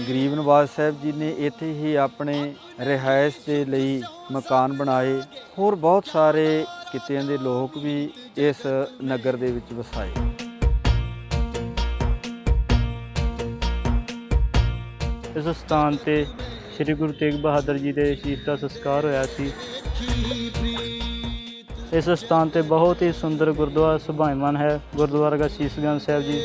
ਗਰੀਬ ਨਵਾਜ਼ ਸਾਹਿਬ ਜੀ ਨੇ ਇੱਥੇ ਹੀ ਆਪਣੇ ਰਿਹਾਇਸ਼ ਦੇ ਲਈ ਮਕਾਨ ਬਣਾਏ। ਹੋਰ ਬਹੁਤ ਸਾਰੇ ਕਿੱਤਿਆਂ ਦੇ ਲੋਕ ਵੀ ਇਸ ਨਗਰ ਦੇ ਵਿੱਚ ਵਸਾਏ। ਇਸ ਸਥਾਨ ਤੇ ਸ੍ਰੀ ਗੁਰੂ ਤੇਗ ਬਹਾਦਰ ਜੀ ਦੇ ਸ਼ਹੀਦ ਦਾ ਸੰਸਕਾਰ ਹੋਇਆ ਸੀ। ਇਸ ਸਥਾਨ ਤੇ ਬਹੁਤ ਹੀ ਸੁੰਦਰ ਗੁਰਦੁਆਰਾ ਸੁਭਾਇਮਾਨ ਹੈ। ਗੁਰਦੁਆਰਾ ਦਾ ਸ਼ੀਸ਼ਗੰਜ ਸਾਹਿਬ ਜੀ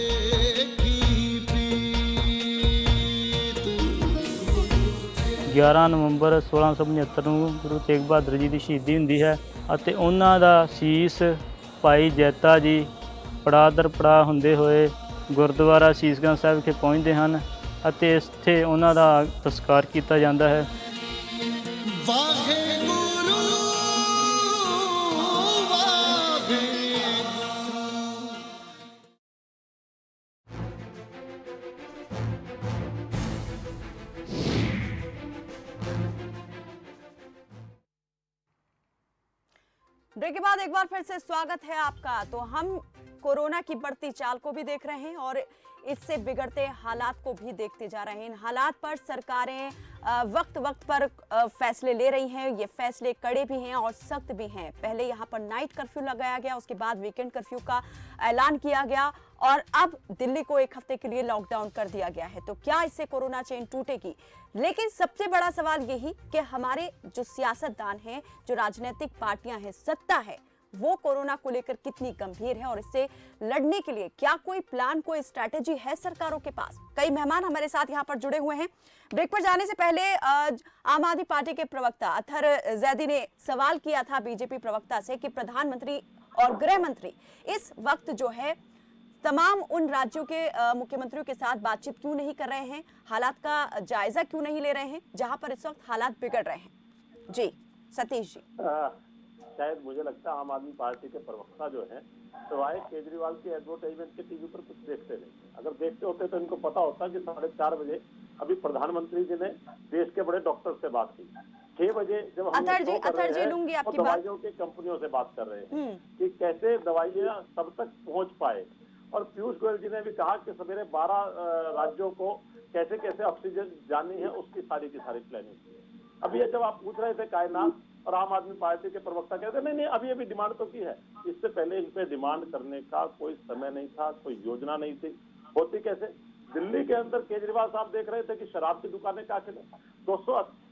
11 ਨਵੰਬਰ 1675 ਨੂੰ ਗੁਰੂ ਤੇਗ ਬਹਾਦਰ ਜੀ ਦੀ ਸ਼ਹੀਦੀ ਹੁੰਦੀ ਹੈ ਅਤੇ ਉਹਨਾਂ ਦਾ ਸੀਸ ਭਾਈ ਜੈਤਾ ਜੀ ਪੜਾਅ ਦਰ ਪੜਾਅ ਹੁੰਦੇ ਹੋਏ ਗੁਰਦੁਆਰਾ ਸ਼ੀਸ਼ਗੰਜ ਸਾਹਿਬ ਵਿਖੇ ਪਹੁੰਚਦੇ ਹਨ ਅਤੇ ਇੱਥੇ ਉਹਨਾਂ ਦਾ ਸੰਸਕਾਰ ਕੀਤਾ ਜਾਂਦਾ ਹੈ। ब्रेक के बाद एक बार फिर से स्वागत है आपका। तो हम कोरोना की बढ़ती चाल को भी देख रहे हैं और इससे बिगड़ते हालात को भी देखते जा रहे हैं। इन हालात पर सरकारें वक्त वक्त पर फैसले ले रही हैं। ये फैसले कड़े भी हैं और सख्त भी हैं। पहले यहाँ पर नाइट कर्फ्यू लगाया गया, उसके बाद वीकेंड कर्फ्यू का ऐलान किया गया और अब दिल्ली को एक हफ्ते के लिए लॉकडाउन कर दिया गया है। तो क्या इससे कोरोना चेन टूटेगी? लेकिन सबसे बड़ा सवाल यही कि हमारे जो सियासतदान हैं, जो राजनीतिक पार्टियां हैं, सत्ता है, वो कोरोना को लेकर कितनी गंभीर है और इससे लड़ने के लिए क्या कोई प्लान, कोई स्ट्रैटेजी है सरकारों के पास? कई मेहमान हमारे साथ यहाँ पर जुड़े हुए हैं। ब्रेक पर जाने से पहले आम आदमी पार्टी के प्रवक्ता अतहर जैदी ने सवाल किया था बीजेपी प्रवक्ता से कि प्रधानमंत्री और गृह मंत्री इस वक्त जो है तमाम उन राज्यों के मुख्यमंत्रियों के साथ बातचीत क्यों नहीं कर रहे हैं, हालात का जायजा क्यों नहीं ले रहे हैं जहां पर इस वक्त हालात बिगड़ रहे हैं? जी सतीश जी। शायद मुझे लगता है आम आदमी पार्टी के प्रवक्ता जो है सिवाय केजरीवाल की एडवर्टाइजमेंट के टीवी पर कुछ देखते नहीं। अगर देखते होते तो इनको पता होता कि 4:30 बजे अभी प्रधानमंत्री जी ने देश के बड़े डॉक्टर से बात की। 6 बजे जब हम दवाइयों की कंपनियों से बात कर रहे हैं कि कैसे दवाइयां सब तक पहुंच पाए। और पीयूष गोयल जी ने भी कहा कि सवेरे 12 राज्यों को कैसे कैसे ऑक्सीजन जानी है, उसकी सारी की सारी प्लानिंग की। अभी ये जब आप पूछ रहे थे कायनात और आम आदमी पार्टी के प्रवक्ता कहते नहीं अभी डिमांड तो की है। इससे पहले इन पे डिमांड करने का कोई समय नहीं था, कोई योजना नहीं थी। होती कैसे? दिल्ली के अंदर केजरीवाल साहब देख रहे थे कि शराब की दुकानें क्या चले,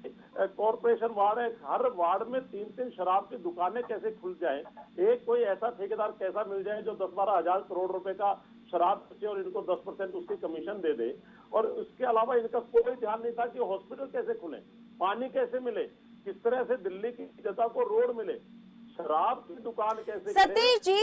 कॉर्पोरेशन वार्ड है, हर वार्ड में 3-3 शराब की दुकानें कैसे खुल जाए? एक कोई ऐसा ठेकेदार कैसा मिल जाए जो 10-12 हजार करोड़ रुपए का शराब बेचे और इनको 10% उसकी कमीशन दे दे। और उसके अलावा इनका कोई ध्यान नहीं था कि हॉस्पिटल कैसे खुले, पानी कैसे मिले, किस तरह से दिल्ली की जनता को रोड मिले, शराब की दुकान कैसे। सतीश जी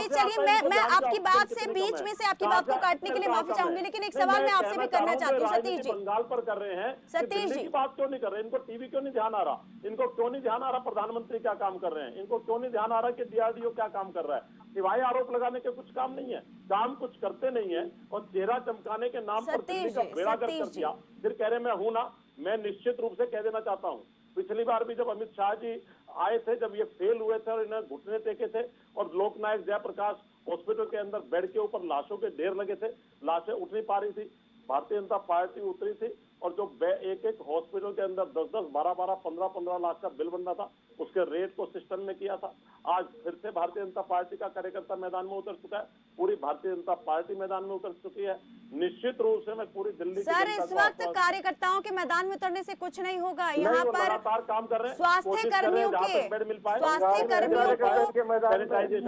चलिए मैं आपकी बात से बीच में से आपकी बात को काटने के लिए माफी चाहूंगी, लेकिन एक सवाल मैं आपसे भी करना चाहती हूँ। सतीश जी बंगाल पर कर रहे हैं, सतीश जी की बात क्यों नहीं कर रहे? इनको टीवी क्यों नहीं ध्यान आ रहा? इनको क्यों नहीं ध्यान आ रहा प्रधानमंत्री क्या काम कर रहे हैं? इनको क्यों नहीं ध्यान आ रहा कि DRDO क्या काम कर रहा है? सिवाय आरोप लगाने के कुछ काम नहीं है, काम कुछ करते नहीं है और चेहरा चमकाने के नाम पर दिल्ली का बेड़ा गर्क कर दिया। फिर कह रहे मैं हूं ना। मैं निश्चित रूप से कह देना चाहता हूं, पिछली बार भी जब अमित शाह जी आए थे, जब ये फेल हुए थे और इन्हें घुटने टेके थे और लोकनायक जयप्रकाश हॉस्पिटल के अंदर बेड के ऊपर लाशों के ढेर लगे थे, लाशें उठ नहीं पा रही थी, भारतीय जनता पार्टी उतरी थी और जो एक हॉस्पिटल के अंदर 10-10, 12-12, 15-15 लाख का बिल बनना था, उसके रेट को सिस्टम में किया था। आज फिर से भारतीय जनता पार्टी का कार्यकर्ता मैदान में उतर चुका है, पूरी भारतीय जनता पार्टी मैदान में उतर चुकी है। निश्चित रूप से मैं पूरी दिल्ली सर इस वक्त कार्यकर्ताओं के मैदान में उतरने से कुछ नहीं होगा। यहाँ पर काम कर रहे हैं, स्वास्थ्य कर्मियों को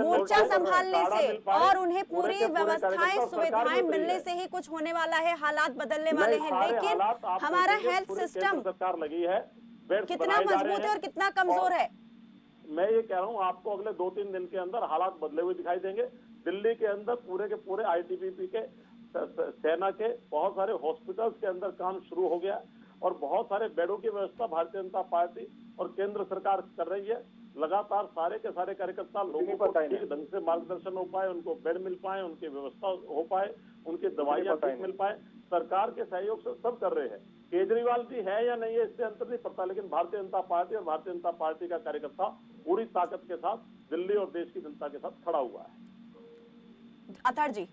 मोर्चा संभालने से और उन्हें पूरी व्यवस्थाएं सुविधाएं मिलने से ही कुछ होने वाला है, हालात बदलने वाले हैं। लेकिन हमारा हेल्थ सिस्टम सरकार लगी है, कितना मजबूत है और कितना कमजोर है? मैं ये कह रहा हूँ आपको अगले 2-3 दिन के अंदर हालात बदले हुए दिखाई देंगे। दिल्ली के अंदर पूरे के पूरे ITBP के सेना के बहुत सारे हॉस्पिटल्स के अंदर काम शुरू हो गया और बहुत सारे बेडों की व्यवस्था भारतीय जनता पार्टी और केंद्र सरकार कर रही है। लगातार सारे के सारे कार्यकर्ता लोगों को ठीक ढंग से मार्गदर्शन हो पाए, उनको बेड मिल पाए, उनकी व्यवस्था हो पाए, उनकी दवाइयां ठीक मिल पाए, सरकार के सहयोग से सब कर रहे हैं। केजरीवाल जी है या नहीं है इससे अंतर नहीं पड़ता, लेकिन भारतीय जनता पार्टी और भारतीय जनता पार्टी का कार्यकर्ता पूरी ताकत के साथ दिल्ली और देश की जनता के साथ खड़ा हुआ है। अतड़ जी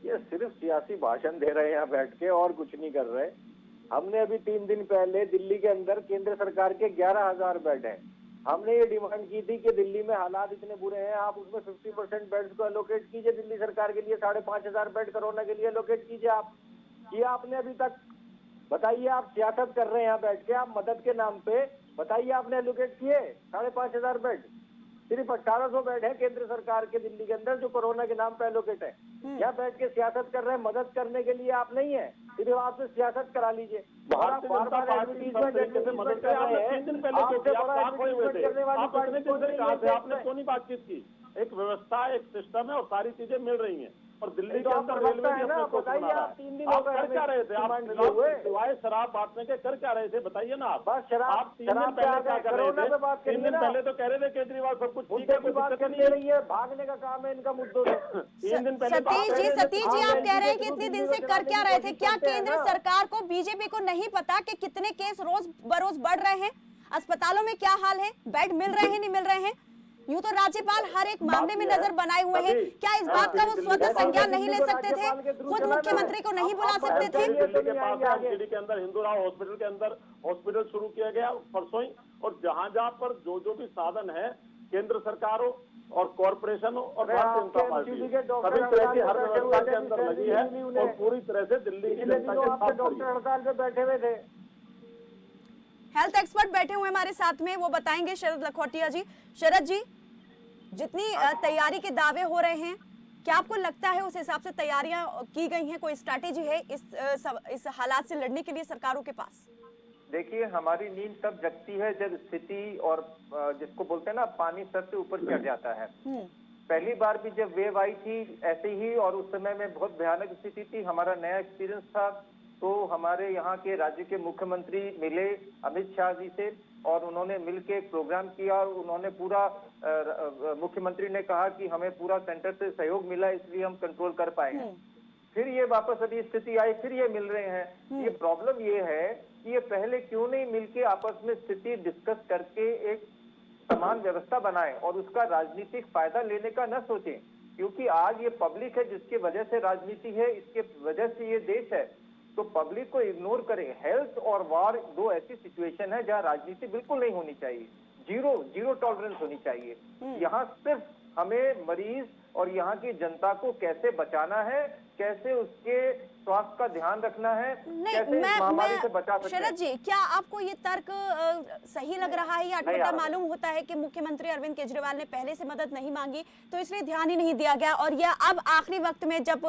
ये सिर्फ सियासी भाषण दे रहे हैं यहाँ बैठ के और कुछ नहीं कर रहे। हमने अभी 3 दिन पहले दिल्ली के अंदर केंद्र सरकार के 11,000 बेड हैं। हमने ये डिमांड की थी कि दिल्ली में हालात इतने बुरे हैं, आप उसमें 50% बेड्स को एलोकेट कीजिए दिल्ली सरकार के लिए, 5,500 बेड कोरोना के लिए एलोकेट कीजिए। आप ये आपने अभी तक बताइए, आप सियासत कर रहे हैं यहाँ बैठ के, आप मदद के नाम पे बताइए आपने एलोकेट किए 5,500 बेड? सिर्फ 1800 बेड है केंद्र सरकार के दिल्ली के अंदर जो कोरोना के नाम पे एलोकेट है। यहाँ बैठ के सियासत कर रहे हैं, मदद करने के लिए आप नहीं है, सिर्फ आपसे सियासत करा लीजिए। भारतीय जनता पार्टी सब तरीके से मदद कर रहे हैं। 3 दिन पहले आपने क्यों नहीं बातचीत की? एक व्यवस्था, एक सिस्टम है और सारी चीजें मिल रही हैं और दिल्ली के अंदर रेलवे भी अपने को बना रहा है। आप कर क्या रहे थे? आप सिवाय शराब बांटने के कर क्या रहे थे बताइए ना। आप 3 दिन पहले क्या कर रहे थे? 3 दिन पहले तो कह रहे थे केजरीवाल सब कुछ ठीक है, कोई दिक्कत नहीं रही है, भागने का काम है इनका मुद्दों से। 3 दिन पहले सतीश जी आप कह रहे हैं कि इतने दिन से कर क्या रहे थे? क्या केंद्र सरकार को, बीजेपी को नहीं पता कि कितने केस रोज बरोज बढ़ रहे हैं? अस्पतालों में क्या हाल है? बेड मिल रहे हैं, नहीं मिल रहे हैं? यूं तो राज्यपाल हर एक मामले में नजर बनाए हुए हैं। क्या इस बात का वो स्वतः संज्ञान नहीं ले सकते थे? खुद मुख्यमंत्री को नहीं बुला सकते थे? दिल्ली के पास एमसीडी के अंदर हिंदूराव हॉस्पिटल के अंदर हॉस्पिटल शुरू किया गया परसों ही, और जहां पर जो भी साधन है केंद्र सरकार हो और कॉर्पोरेशन हो और भारतीय जनता पार्टी सभी तरह की हर व्यवस्था के अंदर लगी है और पूरी तरह से दिल्ली की जनता के साथ डॉक्टर हड़ताल पे बैठे हुए थे। हेल्थ एक्सपर्ट बैठे हुए हमारे साथ में, वो बताएंगे शरद लखोटिया जी। शरद जी, जितनी तैयारी के दावे हो रहे हैं, क्या आपको लगता है उस हिसाब से तैयारियां की गई हैं? कोई स्ट्रैटेजी है इस हालात से लड़ने के लिए सरकारों के पास? देखिए, हमारी नींद तब जगती है जब स्थिति और जिसको बोलते हैं ना पानी सर से ऊपर चढ़ जाता है। पहली बार भी जब वेव आई थी ऐसे ही, और उस समय में बहुत भयानक स्थिति थी, हमारा नया एक्सपीरियंस था। तो हमारे यहाँ के राज्य के मुख्यमंत्री मिले अमित शाह जी से और उन्होंने मिलके एक प्रोग्राम किया और उन्होंने पूरा मुख्यमंत्री ने कहा कि हमें पूरा सेंटर से सहयोग मिला, इसलिए हम कंट्रोल कर पाए हैं। फिर ये वापस अभी स्थिति आई, फिर ये मिल रहे हैं। ये प्रॉब्लम ये है कि ये पहले क्यों नहीं मिलके आपस में स्थिति डिस्कस करके एक समान व्यवस्था बनाए और उसका राजनीतिक फायदा लेने का न सोचें, क्योंकि आज ये पब्लिक है जिसकी वजह से राजनीति है, इसके वजह से ये देश है। तो पब्लिक को इग्नोर करें। हेल्थ और वार दो ऐसी सिचुएशन है जहां राजनीति बिल्कुल नहीं होनी चाहिए, जीरो टॉलरेंस होनी चाहिए। यहाँ सिर्फ हमें मरीज और यहाँ की जनता को कैसे बचाना है, कैसे उसके स्वास्थ्य का ध्यान रखना है, कैसे इस महामारी से बचा सकते हैं। शरद जी, क्या आपको ये तर्क सही लग रहा है या अटपटा मालूम होता है कि मुख्यमंत्री अरविंद केजरीवाल ने पहले से मदद नहीं मांगी तो इसलिए ध्यान ही नहीं दिया गया, और यह अब आखिरी वक्त में जब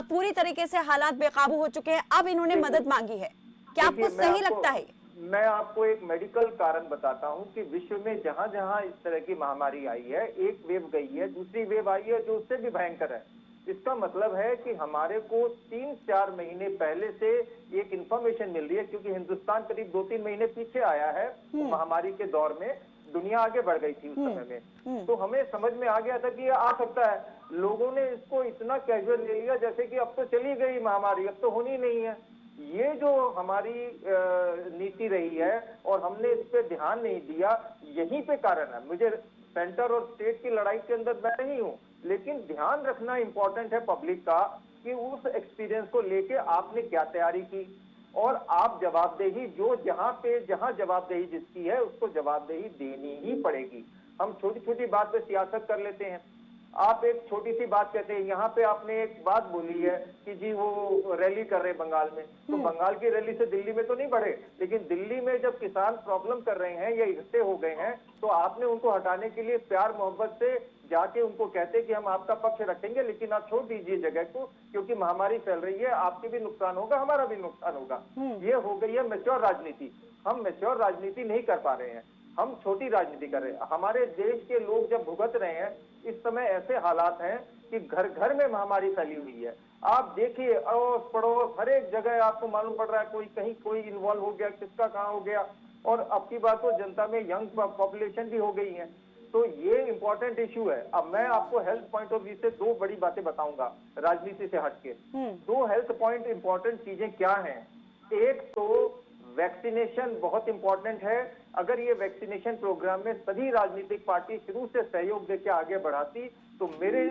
पूरी तरीके से हालात बेकाबू हो चुके हैं अब इन्होंने मदद मांगी है? क्या आपको सही लगता है? मैं आपको एक मेडिकल कारण बताता हूं कि विश्व में जहां जहां इस तरह की महामारी आई है, एक वेव गई है, दूसरी वेव आई है जो उससे भी भयंकर है। इसका मतलब है कि हमारे को 3-4 महीने पहले से एक इंफॉर्मेशन मिल रही है, क्योंकि हिंदुस्तान करीब 2-3 महीने पीछे आया है महामारी के दौर में, दुनिया आगे बढ़ गई थी उस समय में। तो हमें समझ में आ गया था कि ये आ सकता है। लोगों ने इसको इतना कैजुअल ले लिया जैसे कि अब तो चली गई महामारी, अब तो होनी नहीं है। ये जो हमारी नीति रही है और हमने इस पे ध्यान नहीं दिया, यहीं पे कारण है। मुझे सेंटर और स्टेट की लड़ाई के अंदर मैं नहीं हूँ, लेकिन ध्यान रखना इंपॉर्टेंट है पब्लिक का कि उस एक्सपीरियंस को लेके आपने क्या तैयारी की, और आप जवाबदेही जो जहां जवाबदेही जिसकी है उसको जवाबदेही देनी ही पड़ेगी। हम छोटी छोटी बात पे सियासत कर लेते हैं। आप एक छोटी सी बात कहते हैं, यहाँ पे आपने एक बात बोली है कि जी वो रैली कर रहे हैं बंगाल में, तो बंगाल की रैली से दिल्ली में तो नहीं बढ़े, लेकिन दिल्ली में जब किसान प्रॉब्लम कर रहे हैं या इकट्ठे हो गए हैं तो आपने उनको हटाने के लिए प्यार मोहब्बत से जाके उनको कहते कि हम आपका पक्ष रखेंगे, लेकिन आप छोड़ दीजिए जगह को, क्योंकि महामारी फैल रही है, आपके भी नुकसान होगा, हमारा भी नुकसान होगा। ये हो गई है मैच्योर राजनीति। हम मैच्योर राजनीति नहीं कर पा रहे हैं, हम छोटी राजनीति कर रहे हैं। हमारे देश के लोग जब भुगत रहे हैं, इस समय ऐसे हालात हैं कि घर घर में महामारी फैली हुई है। आप देखिए अड़ोस पड़ोस हर एक जगह आपको मालूम पड़ रहा है कोई कहीं कोई इन्वॉल्व हो गया, किसका कहाँ हो गया, और अब की बात तो जनता में यंग पॉपुलेशन भी हो गई है। तो ये इंपॉर्टेंट इश्यू है। अब मैं आपको हेल्थ पॉइंट ऑफ व्यू से 2 बड़ी बातें बताऊंगा राजनीति से हटके। 2 हेल्थ पॉइंट इंपॉर्टेंट चीजें क्या हैं? एक तो वैक्सीनेशन बहुत इंपॉर्टेंट है। अगर ये वैक्सीनेशन प्रोग्राम में सभी राजनीतिक पार्टी शुरू से सहयोग देकर आगे बढ़ाती तो मेरे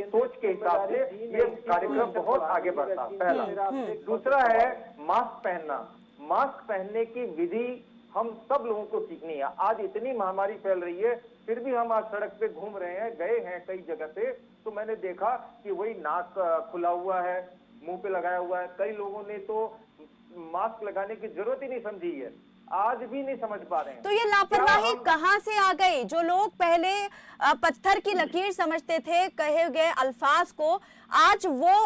सोच के हिसाब से ये कार्यक्रम बहुत आगे बढ़ता। पहला। दूसरा है मास्क पहनना। मास्क पहनने की विधि हम सब लोगों को सीखनी है। आज इतनी महामारी फैल रही है, फिर भी हम आज सड़क पे घूम रहे हैं, गए हैं कई जगह पे, तो मैंने देखा कि वही नाक खुला हुआ है, मुंह पे लगाया हुआ है। कई लोगों ने तो मास्क लगाने की जरूरत ही नहीं समझी है, आज भी नहीं समझ पा रहे हैं। तो ये लापरवाही कहां से आ गई? जो लोग पहले पत्थर की लकीर समझते थे कहे गए अल्फाज को, आज वो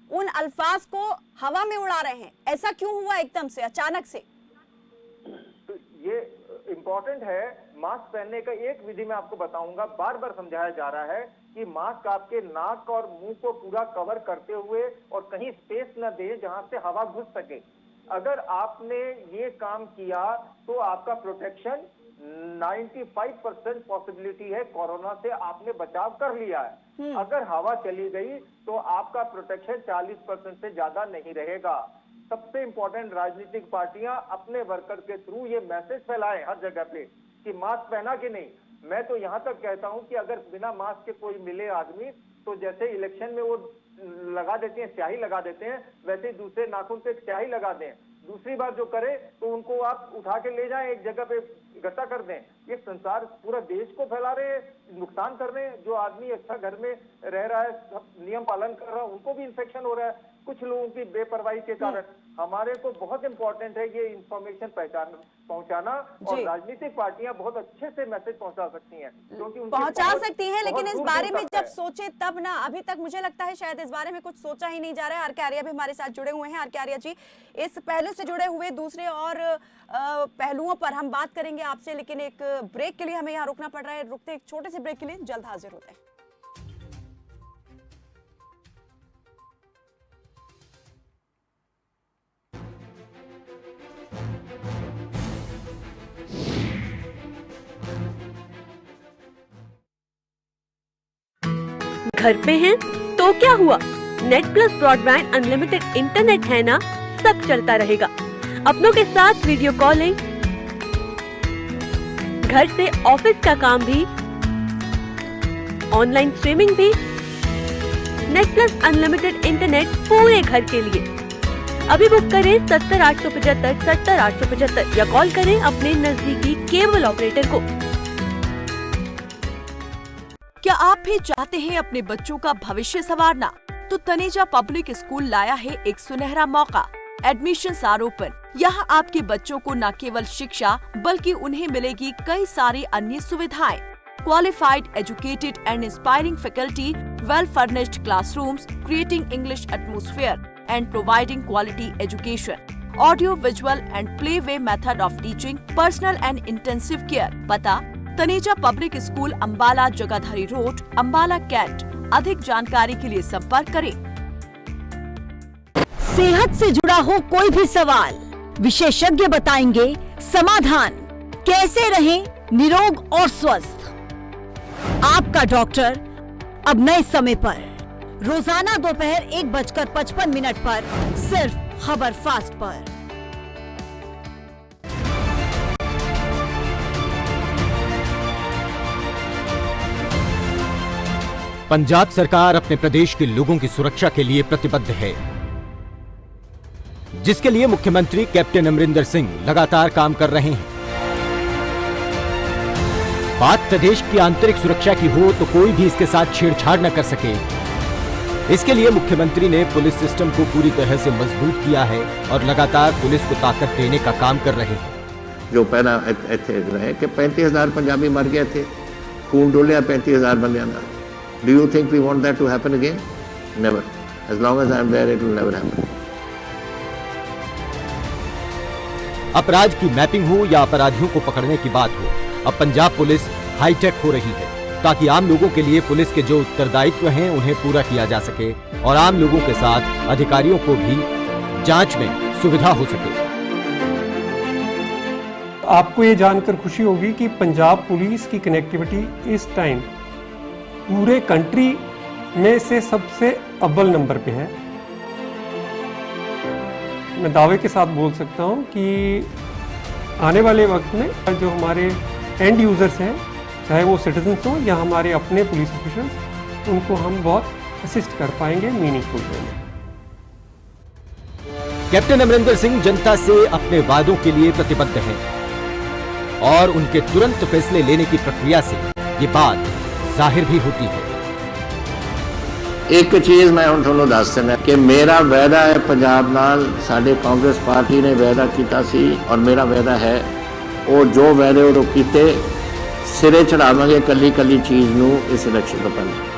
उन अल्फाज को हवा में उड़ा रहे हैं। ऐसा क्यों हुआ एकदम से, अचानक से? तो ये इम्पोर्टेंट है। मास्क पहनने का एक विधि मैं आपको बताऊंगा, बार बार समझाया जा रहा है कि मास्क आपके नाक और मुंह को पूरा कवर करते हुए और कहीं स्पेस न दे जहां से हवा घुस सके। अगर आपने ये काम किया तो आपका प्रोटेक्शन 95% पॉसिबिलिटी है कोरोना से आपने बचाव कर लिया है। अगर हवा चली गई तो आपका प्रोटेक्शन 40% से ज्यादा नहीं रहेगा। सबसे इंपॉर्टेंट, राजनीतिक पार्टियां अपने वर्कर के थ्रू ये मैसेज फैलाएं हर जगह पे कि मास्क पहना कि नहीं। मैं तो यहाँ तक कहता हूँ कि अगर बिना मास्क के कोई मिले आदमी तो जैसे इलेक्शन में वो लगा देते हैं, स्याही लगा देते हैं, वैसे ही दूसरे नाखून पे स्याही लगा दें। दूसरी बार जो करे तो उनको आप उठा के ले जाएं, एक जगह पे इकट्ठा कर दें। ये संसार पूरा देश को फैला रहे हैं, नुकसान कर रहे हैं। जो आदमी अच्छा घर में रह रहा है, सब नियम पालन कर रहा है, उनको भी इन्फेक्शन हो रहा है कुछ लोगों की बेपरवाही के कारण। हमारे को बहुत इंपॉर्टेंट है ये इंफॉर्मेशन पहुंचाना, और राजनीतिक पार्टियां बहुत अच्छे से मैसेज पहुंचा सकती हैं, क्योंकि पहुंचा सकती हैं, लेकिन इस बारे में जब सोचे तब ना, अभी तक मुझे लगता है शायद इस बारे में कुछ सोचा ही नहीं जा रहा है। आर के आर्या भी हमारे साथ जुड़े हुए हैं। आर के आर्या जी, इस पहलू से जुड़े हुए दूसरे और पहलुओं पर हम बात करेंगे आपसे, लेकिन एक ब्रेक के लिए हमें यहाँ रुकना पड़ रहा है। रुकते एक छोटे से ब्रेक के लिए, जल्द हाजिर होते हैं। घर पे हैं तो क्या हुआ, net plus broadband unlimited internet है ना, सब चलता रहेगा। अपनों के साथ वीडियो कॉलिंग, घर से ऑफिस का काम भी, ऑनलाइन स्ट्रीमिंग भी। नेट प्लस अनलिमिटेड इंटरनेट पूरे घर के लिए। अभी बुक करें 70-875 70-875 या कॉल करें अपने नजदीकी केबल ऑपरेटर को। क्या आप भी चाहते हैं अपने बच्चों का भविष्य संवारना? तो तनेजा पब्लिक स्कूल लाया है एक सुनहरा मौका। Admissions are open. यहाँ आपके बच्चों को न केवल शिक्षा बल्कि उन्हें मिलेगी कई सारी अन्य सुविधाएं। Qualified, educated and inspiring faculty, well furnished classrooms, creating English atmosphere and providing quality education. Audio visual and play way method of teaching, personal and intensive care. पता Taneja public school, Ambala, Jagadhri road, Ambala cantt. अधिक जानकारी के लिए संपर्क करें। सेहत से जुड़ा हो कोई भी सवाल, विशेषज्ञ बताएंगे समाधान। कैसे रहें निरोग और स्वस्थ। आपका डॉक्टर अब नए समय पर, रोजाना दोपहर 1:55 पर, सिर्फ खबर फास्ट पर। पंजाब सरकार अपने प्रदेश के लोगों की सुरक्षा के लिए प्रतिबद्ध है, जिसके लिए मुख्यमंत्री कैप्टन अमरिंदर सिंह लगातार काम कर रहे हैं। बात प्रदेश की आंतरिक सुरक्षा की हो तो कोई भी इसके साथ छेड़छाड़ न कर सके। इसके लिए मुख्यमंत्री ने पुलिस सिस्टम को पूरी तरह से मजबूत किया है और लगातार पुलिस को ताकत देने का काम कर रहे हैं। जो पहला ਇੱਥੇ रहे कि 35,000 पंजाबी मर गए थे, खून डोलिया 35,000 बंदियां दा। Do you think we want that to happen again? Never. As long as I am there, it will never happen. अपराध की मैपिंग हो या अपराधियों को पकड़ने की बात हो, अब पंजाब पुलिस हाईटेक हो रही है ताकि आम लोगों के लिए पुलिस के जो उत्तरदायित्व हैं उन्हें पूरा किया जा सके और आम लोगों के साथ अधिकारियों को भी जांच में सुविधा हो सके। आपको ये जानकर खुशी होगी कि पंजाब पुलिस की कनेक्टिविटी इस टाइम पूरे कंट्री में से सबसे अव्वल नंबर पे है। मैं दावे के साथ बोल सकता हूं कि आने वाले वक्त में जो हमारे एंड यूजर्स हैं, चाहे वो सिटीजन्स हों या हमारे अपने पुलिस ऑफिसर्स, उनको हम बहुत असिस्ट कर पाएंगे मीनिंगफुल वे में। कैप्टन अमरिंदर सिंह जनता से अपने वादों के लिए प्रतिबद्ध हैं और उनके तुरंत फैसले लेने की प्रक्रिया से ये बात जाहिर भी होती है। एक चीज मैं हुण तुहानूं दस देना कि मेरा वायदा है पंजाब नाल, साडे कांग्रेस पार्टी ने वायदा कीता सी और मेरा वायदा है और जो वायदे उदों कीते सिरे चढ़ावांगे कली कली चीज नूं इस इलेक्शन तो पहले।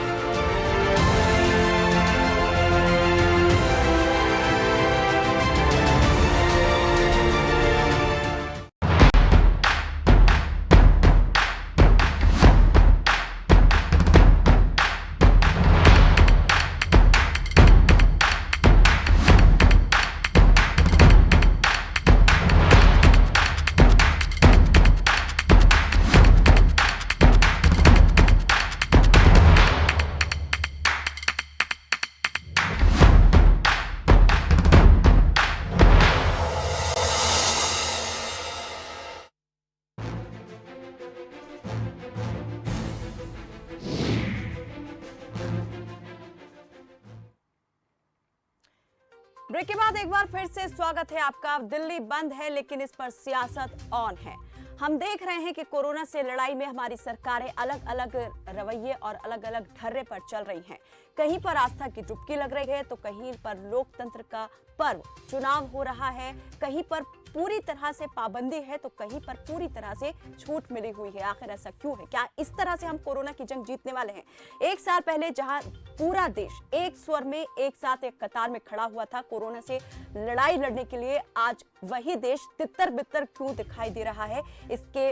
ब्रेक के बाद एक बार फिर से स्वागत है आपका। दिल्ली बंद है लेकिन इस पर सियासत ऑन है। हम देख रहे हैं कि कोरोना से लड़ाई में हमारी सरकारें अलग अलग रवैये और अलग अलग ढर्रे पर चल रही हैं। कहीं पर आस्था की डुबकी लग रही है तो कहीं पर लोकतंत्र का पर्व चुनाव हो रहा है, कहीं पर पूरी तरह से पाबंदी है तो कहीं पर पूरी तरह से छूट मिली हुई है। आखिर ऐसा क्यों है? क्या इस तरह से हम कोरोना की जंग जीतने वाले हैं? एक साल पहले जहां पूरा देश एक स्वर में एक साथ एक कतार में खड़ा हुआ था कोरोना से लड़ाई लड़ने के लिए, आज वही देश तितर बितर क्यों दिखाई दे रहा है? इसके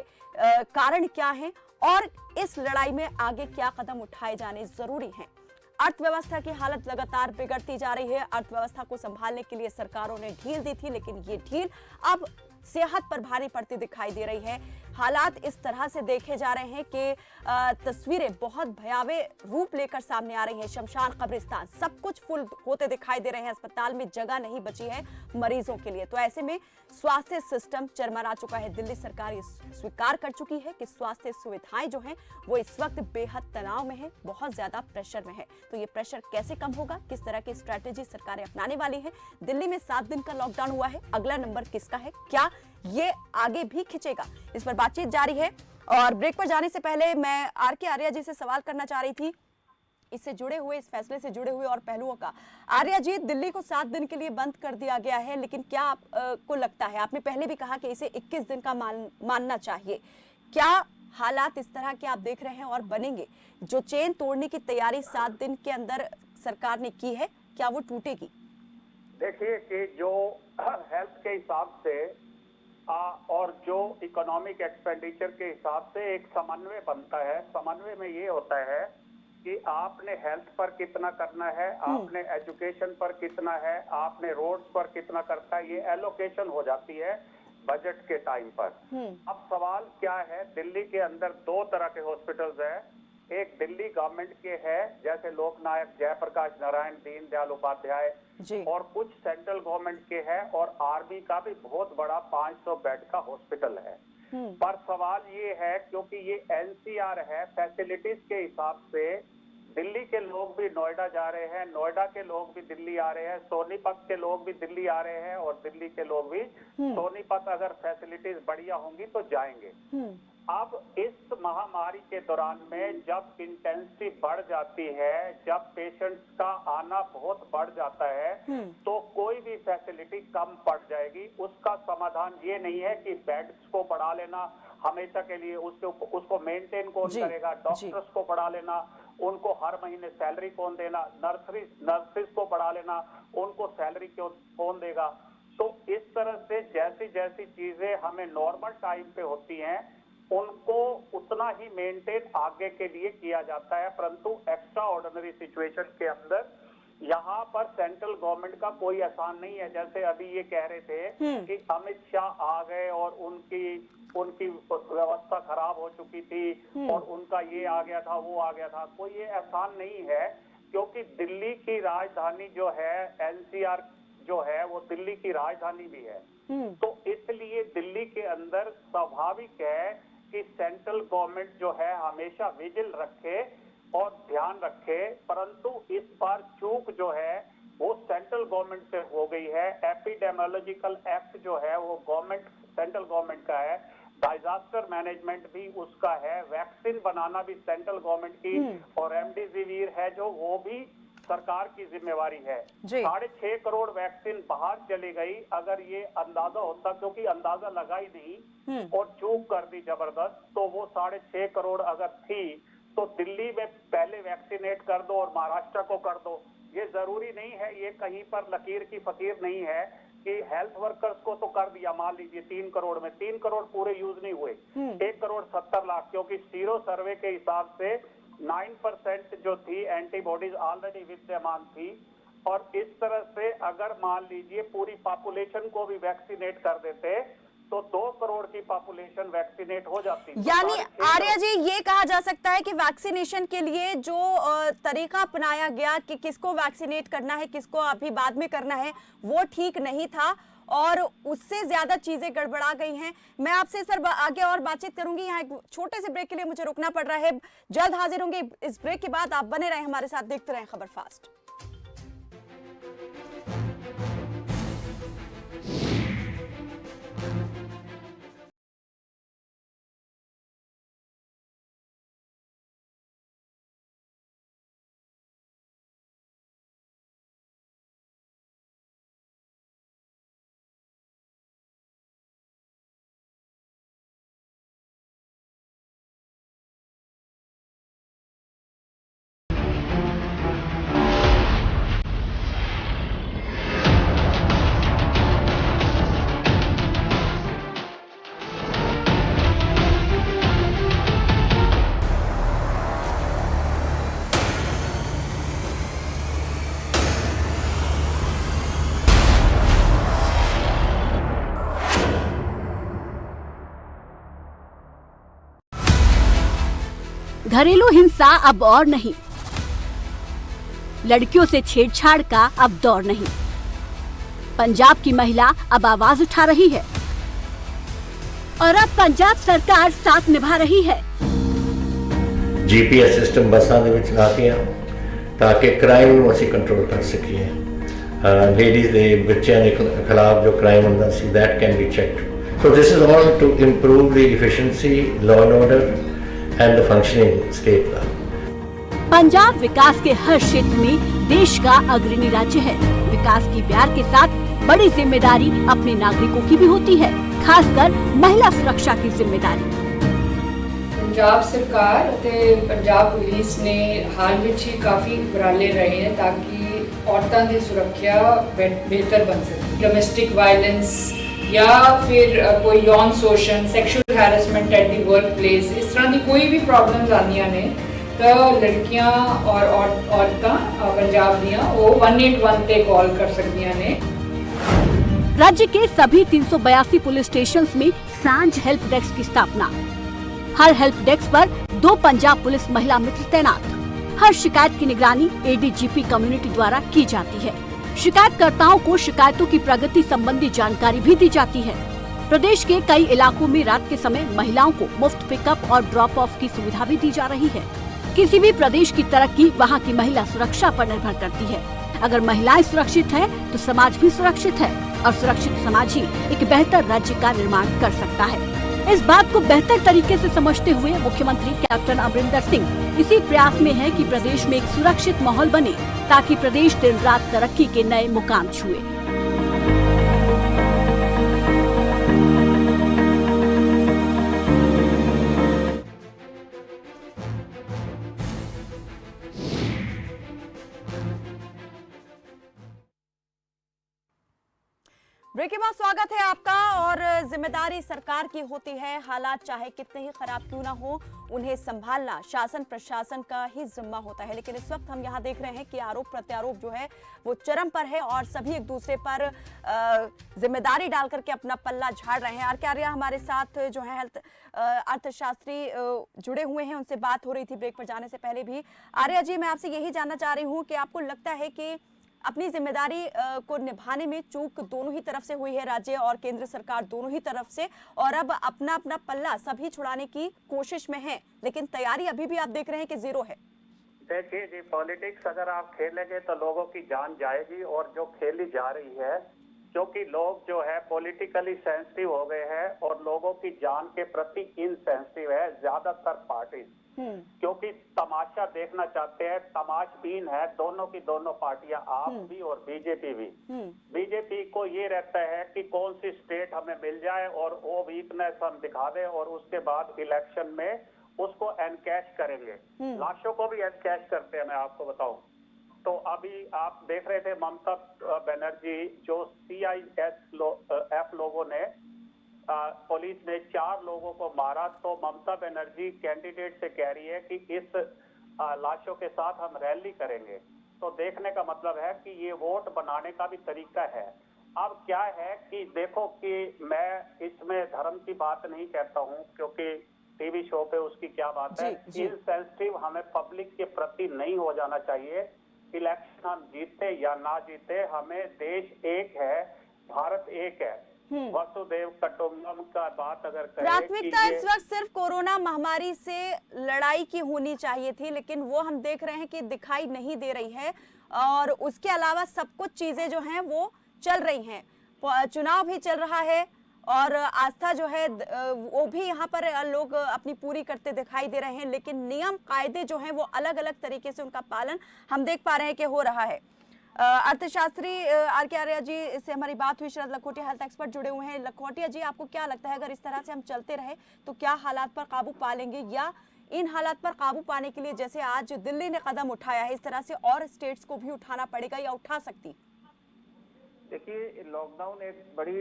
कारण क्या है और इस लड़ाई में आगे क्या कदम उठाए जाने जरूरी हैं? अर्थव्यवस्था की हालत लगातार बिगड़ती जा रही है। अर्थव्यवस्था को संभालने के लिए सरकारों ने ढील दी थी लेकिन ये ढील अब सेहत पर भारी पड़ती दिखाई दे रही है। हालात इस तरह से देखे जा रहे हैं कि तस्वीरें बहुत भयावह रूप लेकर सामने आ रही हैं। शमशान, कब्रिस्तान सब कुछ फुल होते दिखाई दे रहे हैं। अस्पताल में जगह नहीं बची है मरीजों के लिए। तो ऐसे में स्वास्थ्य सिस्टम चरमरा चुका है। दिल्ली सरकार ये स्वीकार कर चुकी है कि स्वास्थ्य सुविधाएं जो हैं वो इस वक्त बेहद तनाव में है, बहुत ज्यादा प्रेशर में है। तो ये प्रेशर कैसे कम होगा, किस तरह की स्ट्रैटेजी सरकारें अपनाने वाली है? दिल्ली में 7 दिन का लॉकडाउन हुआ है, अगला नंबर किसका है? क्या ये आगे भी खिंचेगा? इस पर बातचीत जारी है और ब्रेक पर जाने से पहले मैं आर के आर्या जी से सवाल करना चाह रही थी इससे जुड़े हुए, इस फैसले से जुड़े हुए और पहलुओं का। आर्या जी, दिल्ली को 7 दिन के लिए बंद कर दिया गया है, लेकिन क्या आपको लगता है, आपने पहले भी कहा कि इसे 21 दिन का मानना चाहिए, क्या हालात इस तरह के आप देख रहे हैं और बनेंगे? जो चेन तोड़ने की तैयारी 7 दिन के अंदर सरकार ने की है, क्या वो टूटेगी? देखिए कि जो हेल्थ के हिसाब से और जो इकोनॉमिक एक्सपेंडिचर के हिसाब से एक समन्वय बनता है। समन्वय में ये होता है कि आपने हेल्थ पर कितना करना है, आपने एजुकेशन पर कितना है, आपने रोड्स पर कितना करता है, ये एलोकेशन हो जाती है बजट के टाइम पर। अब सवाल क्या है, दिल्ली के अंदर 2 तरह के हॉस्पिटल्स हैं। एक दिल्ली गवर्नमेंट के है, जैसे लोकनायक जयप्रकाश नारायण, दीनदयाल उपाध्याय, और कुछ सेंट्रल गवर्नमेंट के है, और आर्मी का भी बहुत बड़ा 500 बेड का हॉस्पिटल है। पर सवाल ये है, क्योंकि ये एनसीआर है, फैसिलिटीज के हिसाब से दिल्ली के लोग भी नोएडा जा रहे हैं, नोएडा के लोग भी दिल्ली आ रहे हैं, सोनीपत के लोग भी दिल्ली आ रहे हैं, और दिल्ली के लोग भी सोनीपत अगर फैसिलिटीज बढ़िया होंगी तो जाएंगे। अब इस महामारी के दौरान में जब इंटेंसिटी बढ़ जाती है, जब पेशेंट्स का आना बहुत बढ़ जाता है, तो कोई भी फैसिलिटी कम पड़ जाएगी। उसका समाधान ये नहीं है कि बेड्स को बढ़ा लेना हमेशा के लिए, उसको मेंटेन कौन करेगा, डॉक्टर्स को बढ़ा लेना, उनको हर महीने सैलरी कौन देना, नर्सिस को बढ़ा लेना, उनको सैलरी कौन देगा। तो इस तरह से जैसी जैसी चीजें हमें नॉर्मल टाइम पे होती हैं, उनको उतना ही मेंटेन आगे के लिए किया जाता है। परंतु एक्स्ट्रा ऑर्डिनरी सिचुएशन के अंदर यहाँ पर सेंट्रल गवर्नमेंट का कोई एहसान नहीं है। जैसे अभी ये कह रहे थे कि अमित शाह आ गए और उनकी व्यवस्था खराब हो चुकी थी और उनका ये आ गया था, वो आ गया था। कोई ये एहसान नहीं है, क्योंकि दिल्ली की राजधानी जो है, एनसीआर जो है, वो दिल्ली की राजधानी भी है। तो इसलिए दिल्ली के अंदर स्वाभाविक है कि सेंट्रल गवर्नमेंट जो है हमेशा विजिल रखे और ध्यान रखे। परंतु इस बार चूक जो है वो सेंट्रल गवर्नमेंट से हो गई है। एपिडेमियोलॉजिकल एक्ट जो है वो सेंट्रल गवर्नमेंट का है, डिजास्टर मैनेजमेंट भी उसका है, वैक्सीन बनाना भी सेंट्रल गवर्नमेंट की, और रेमडेसिविर है जो वो भी सरकार की जिम्मेवारी है। 6.5 करोड़ वैक्सीन बाहर चली गई। अगर ये अंदाजा होता, क्योंकि अंदाजा लगा ही नहीं और चूक कर दी जबरदस्त, तो वो 6.5 करोड़ अगर थी तो दिल्ली में पहले वैक्सीनेट कर दो और महाराष्ट्र को कर दो। ये जरूरी नहीं है, ये कहीं पर लकीर की फकीर नहीं है कि हेल्थ वर्कर्स को तो कर दिया, मान लीजिए 3 करोड़ में 3 करोड़ पूरे यूज नहीं हुए, 1 करोड़ 70 लाख, क्योंकि सीरो सर्वे के हिसाब से 9% जो थी एंटीबॉडीज ऑलरेडी विद्यमान थी। और इस तरह से अगर मान लीजिए पूरी पॉपुलेशन को भी वैक्सीनेट कर देते तो 2 करोड़ की पॉपुलेशन वैक्सीनेट हो जाती। यानी आर्या जी, ये कहा जा सकता है कि वैक्सीनेशन के लिए जो तरीका अपनाया गया कि किसको वैक्सीनेट करना है, किसको अभी बाद में करना है, वो ठीक नहीं था और उससे ज्यादा चीजें गड़बड़ा गई हैं। मैं आपसे इस पर आगे और बातचीत करूंगी। यहाँ एक छोटे से ब्रेक के लिए मुझे रुकना पड़ रहा है, जल्द हाजिर होंगे। इस ब्रेक के बाद आप बने रहें हमारे साथ, देखते रहें खबर फास्ट। घरेलू हिंसा अब और नहीं, लड़कियों से छेड़छाड़ का अब दौर नहीं। पंजाब की महिला अब आवाज उठा रही है और अब पंजाब सरकार साथ निभा रही है। जीपीएस सिस्टम बसां दे विच लातीआं ताकि क्राइम ਨੂੰ ਅਸੀਂ ਕੰਟਰੋਲ ਕਰ ਸਕੀਏ। ਲੇਡੀਜ਼ ਦੇ ਬੱਚਿਆਂ ਦੇ ਖਿਲਾਫ ਜੋ ਕ੍ਰਾਈਮ ਹੁੰਦਾ ਸੀ, that can be checked. So this is all to improve the efficiency, law and order and the functioning state. Punjab विकास के हर क्षेत्र में देश का अग्रणी राज्य है। विकास की प्यार के साथ बड़ी जिम्मेदारी अपने नागरिकों की भी होती है, खासकर महिला सुरक्षा की जिम्मेदारी। पंजाब सरकार ते पंजाब पुलिस ने हाल में ही काफ़ी उपराले रहे हैं ताकि औरतों की सुरक्षा बेहतर बन सके। डोमेस्टिक वायलेंस या फिर कोई यौन शोषण, sexual harassment at the work place, इस तरह की कोई भी प्रॉब्लम्स आंदियां ने तो लड़कियां और औरतां पंजाब दियां वो 181 ते कॉल कर सकदियां ने। राज्य के सभी 382 पुलिस स्टेशंस में सांझ हेल्प डेस्क की स्थापना। हर हेल्प डेस्क पर 2 पंजाब पुलिस महिला मित्र तैनात। हर शिकायत की निगरानी ADGP कम्युनिटी द्वारा की जाती है। शिकायतकर्ताओं को शिकायतों की प्रगति संबंधी जानकारी भी दी जाती है। प्रदेश के कई इलाकों में रात के समय महिलाओं को मुफ्त पिकअप और ड्रॉप ऑफ की सुविधा भी दी जा रही है। किसी भी प्रदेश की तरक्की वहाँ की महिला सुरक्षा पर निर्भर करती है। अगर महिलाएं सुरक्षित हैं, तो समाज भी सुरक्षित है और सुरक्षित समाज ही एक बेहतर राज्य का निर्माण कर सकता है। इस बात को बेहतर तरीके से समझते हुए मुख्यमंत्री कैप्टन अमरिंदर सिंह इसी प्रयास में है कि प्रदेश में एक सुरक्षित माहौल बने, ताकि प्रदेश दिन रात तरक्की के नए मुकाम छुए। ब्रेक के बाद स्वागत है आपका। और जिम्मेदारी सरकार की होती है, हालात चाहे कितने ही खराब क्यों ना हो उन्हें संभालना शासन प्रशासन का ही जिम्मा होता है। लेकिन इस वक्त हम यहाँ देख रहे हैं कि आरोप प्रत्यारोप जो है वो चरम पर है और सभी एक दूसरे पर जिम्मेदारी डाल करके अपना पल्ला झाड़ रहे हैं। आर.के. आर्या हमारे साथ जो है हेल्थ अर्थशास्त्री जुड़े हुए हैं, उनसे बात हो रही थी ब्रेक पर जाने से पहले भी। आर्या जी, मैं आपसे यही जानना चाह रही हूँ कि आपको लगता है कि अपनी जिम्मेदारी को निभाने में चूक दोनों ही तरफ से हुई है, राज्य और केंद्र सरकार दोनों ही तरफ से, और अब अपना अपना पल्ला सभी छुड़ाने की कोशिश में है, लेकिन तैयारी अभी भी आप देख रहे हैं कि जीरो है। देखिए जी, पॉलिटिक्स अगर आप खेलेंगे तो लोगों की जान जाएगी, और जो खेली जा रही है क्योंकि लोग जो है पॉलिटिकली सेंसिटिव हो गए हैं और लोगों की जान के प्रति इनसेंसिटिव है ज्यादातर पार्टी, क्योंकि तमाशा देखना चाहते हैं। तमाशबीन है दोनों की दोनों पार्टियां, आप भी और बीजेपी भी। बीजेपी को ये रहता है कि कौन सी स्टेट हमें मिल जाए और वो वीकनेस हम दिखा दें और उसके बाद इलेक्शन में उसको एनकैश करेंगे। लाशों को भी एनकैश करते हैं, मैं आपको बताऊं तो अभी आप देख रहे थे ममता बनर्जी जो CISF लोगों ने पुलिस ने 4 लोगों को मारा, तो ममता बनर्जी कैंडिडेट से कह रही है कि इस लाशों के साथ हम रैली करेंगे। तो देखने का मतलब है कि ये वोट बनाने का भी तरीका है। अब क्या है कि देखो कि मैं इसमें धर्म की बात नहीं कहता हूँ क्योंकि टीवी शो पे उसकी क्या बात है। इनसेंसिटिव हमें पब्लिक के प्रति नहीं हो जाना चाहिए। इलेक्शन हम जीते या ना जीते, हमें देश एक है, भारत एक है, वसुदेव कुटुंबकम का बात अगर करें, प्राथमिकता इस वक्त सिर्फ कोरोना महामारी से लड़ाई की होनी चाहिए थी, लेकिन वो हम देख रहे हैं कि दिखाई नहीं दे रही है। और उसके अलावा सब कुछ चीजें जो हैं वो चल रही हैं, चुनाव भी चल रहा है और आस्था जो है वो भी यहाँ पर लोग अपनी पूरी करते दिखाई दे रहे हैं, लेकिन नियम कायदे जो हैं वो अलग अलग तरीके से उनका पालन हम देख पा रहे हैं कि हो रहा है। अर्थशास्त्री आर.के. आर्या जी से हमारी बात हुई, शरद लखोटिया हेल्थ एक्सपर्ट जुड़े हुए हैं। लखोटिया जी, आपको क्या लगता है अगर इस तरह से हम चलते रहे तो क्या हालात पर काबू पा लेंगे, या इन हालात पर काबू पाने के लिए जैसे आज दिल्ली ने कदम उठाया है इस तरह से और स्टेट्स को भी उठाना पड़ेगा या उठा सकती? देखिए, लॉकडाउन एक बड़ी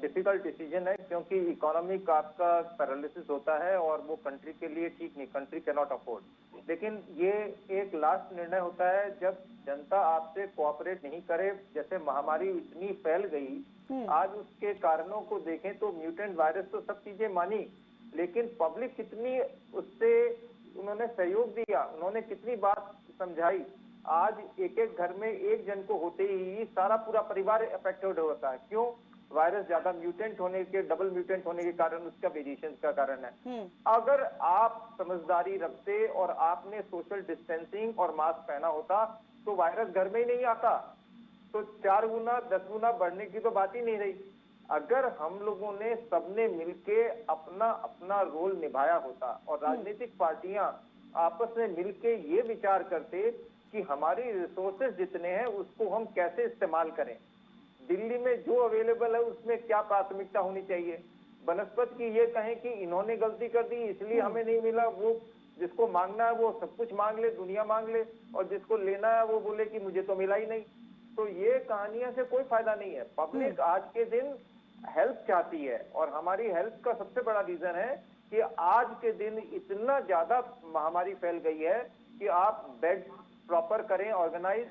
डिफिकल्ट डिसीजन है क्योंकि इकोनॉमिक आपका पैरालिसिस होता है और वो कंट्री के लिए ठीक नहीं, कंट्री कैन नॉट अफोर्ड। लेकिन ये एक लास्ट निर्णय होता है जब जनता आपसे कोऑपरेट नहीं करे। जैसे महामारी इतनी फैल गई, आज उसके कारणों को देखें तो म्यूटेंट वायरस तो सब चीजें मानी, लेकिन पब्लिक कितनी उससे उन्होंने सहयोग दिया, उन्होंने कितनी बात समझाई। आज एक एक घर में एक जन को होते ही सारा पूरा परिवार अफेक्टेड होता है। क्यों? वायरस ज्यादा म्यूटेंट होने के, डबल म्यूटेंट होने के कारण, उसका वेरिएशन का कारण है। अगर आप समझदारी रखते और आपने सोशल डिस्टेंसिंग और मास्क पहना होता तो वायरस घर में ही नहीं आता, तो 4 गुना 10 गुना बढ़ने की तो बात ही नहीं रही। अगर हम लोगों ने सबने मिलके अपना अपना रोल निभाया होता और राजनीतिक पार्टियां आपस में मिलके ये विचार करते कि हमारी रिसोर्सेज जितने हैं उसको हम कैसे इस्तेमाल करें। दिल्ली में जो अवेलेबल है उसमें क्या प्राथमिकता होनी चाहिए। बनस्पत की ये कहें कि इन्होंने गलती कर दी इसलिए हमें नहीं मिला, वो जिसको मांगना है वो सब कुछ मांग ले, दुनिया मांग ले, और जिसको लेना है वो बोले कि मुझे तो मिला ही नहीं। तो ये कहानियां से कोई फायदा नहीं है। पब्लिक आज के दिन हेल्प चाहती है और हमारी हेल्प का सबसे बड़ा रीजन है कि आज के दिन इतना ज्यादा महामारी फैल गई है कि आप बेड प्रॉपर करें, ऑर्गेनाइज,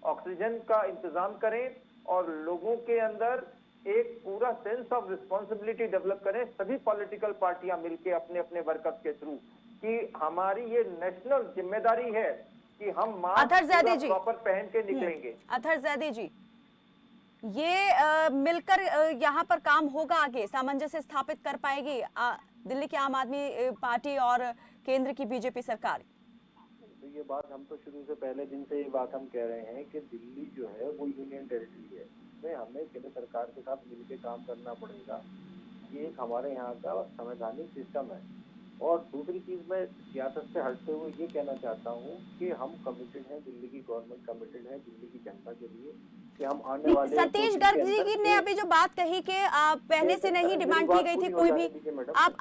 ऑक्सीजन का इंतजाम करें और लोगों के अंदर एक पूरा सेंस ऑफ रिस्पॉन्सिबिलिटी डेवलप करें, सभी पॉलिटिकल पार्टियां मिलकर अपने अपने वर्कर्स के थ्रू, कि हमारी ये नेशनल जिम्मेदारी है कि हम मास्क प्रॉपर पहन के निकलेंगे। अतहर जैदी जी, ये मिलकर यहाँ पर काम होगा, आगे सामंजस्य स्थापित कर पाएगी दिल्ली की आम आदमी पार्टी और केंद्र की बीजेपी सरकार? तो ये बात हम तो शुरू से पहले दिन से ये बात हम कह रहे हैं कि दिल्ली जो है वो यूनियन टेरिटरी है, इसमें हमें केंद्र सरकार के साथ मिलकर काम करना पड़ेगा। ये एक हमारे यहाँ का संवैधानिक सिस्टम है। और दूसरी चीज मैं सियासत से हटते हुए ये कहना चाहता हूँ कि हम कमिटेड हैं, दिल्ली की गवर्नमेंट कमिटेड है दिल्ली की जनता के लिए कि हम आने वाले सतीश गर्ग जी ने अभी जो बात कही कि पहले से नहीं डिमांड की गई थी कोई भी,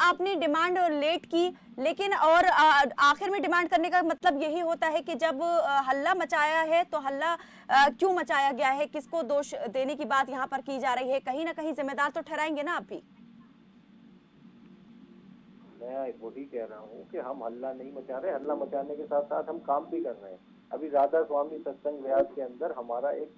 आपने डिमांड लेट की, लेकिन और आखिर में डिमांड करने का मतलब यही होता है कि जब हल्ला मचाया है तो हल्ला क्यों मचाया गया है, किसको दोष देने की बात यहाँ पर की जा रही है, कहीं ना कहीं जिम्मेदार तो ठहराएंगे ना आप भी? मैं वही कह रहा हूँ कि हम हल्ला नहीं मचा रहे, हल्ला मचाने के साथ साथ हम काम भी कर रहे हैं। अभी राधा स्वामी सत्संग व्यास के अंदर हमारा एक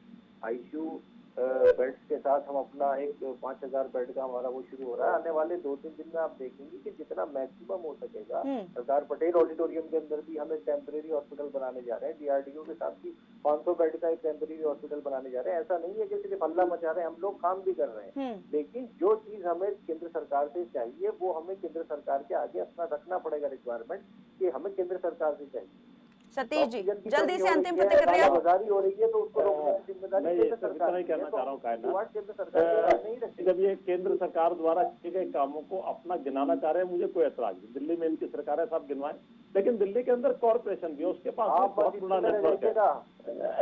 आईसीयू बेड्स के साथ हम अपना एक 5000 बेड का हमारा वो शुरू हो रहा है। आने वाले 2-3 दिन में आप देखेंगे कि जितना मैक्सिमम हो सकेगा, सरदार पटेल ऑडिटोरियम के अंदर भी हम एक टेम्परेरी हॉस्पिटल बनाने जा रहे हैं, डीआरडीओ के साथ भी 500 बेड का एक टेम्परेरी हॉस्पिटल बनाने जा रहे हैं। ऐसा नहीं है कि सिर्फ हल्ला मचा रहे हैं, हम लोग काम भी कर रहे हैं। लेकिन जो चीज हमें केंद्र सरकार से चाहिए वो हमें केंद्र सरकार के आगे अपना रखना पड़ेगा रिक्वायरमेंट कि हमें केंद्र सरकार से चाहिए। सतीश जी, जल्दी से अंतिम प्रतिक्रिया। हो रही है तो उसको रोकने की जिम्मेदारी केंद्र सरकार की है। कहना चाह रहा हूँ केंद्र सरकार नहीं रखती। जब ये केंद्र सरकार द्वारा किए गए कामों को अपना गिनाना चाह रहे हैं, मुझे कोई ऐतराज नहीं। दिल्ली में इनकी सरकार है, सब गिनवाएं, लेकिन दिल्ली के अंदर कॉर्पोरेशन भी है, उसके पास बहुत बड़ा नेटवर्क है।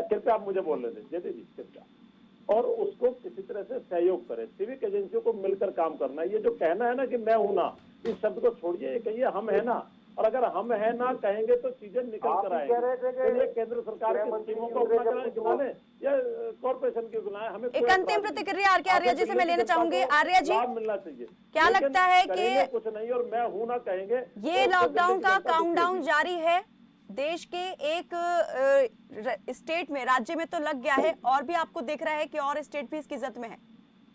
कृपया आप मुझे बोलने दें जयदीप जी, कृपया, और उसको किसी तरह से सहयोग करें। सिविक एजेंसियों को मिलकर काम करना है। ये जो कहना है ना कि मैं हूं ना, इस शब्द को छोड़िए, ये कहिए हम है ना, और अगर हम है ना कहेंगे तो चीजें निकल कर आएंगे। केंद्र सरकार की स्कीमों को अपना गिनाने या कॉर्पोरेशन की गिनाए, हमें एक अंतिम प्रतिक्रिया आर्या जी से मैं लेना चाहूंगी। आर्या जी, मिलना चाहिए। क्या लगता है कि कुछ नहीं और मैं हूं ना कहेंगे? ये लॉकडाउन का काउंटडाउन जारी है, देश के एक स्टेट में, राज्य में तो लग गया है, और भी आपको दिख रहा है कि और स्टेट भी इसकी जद में है?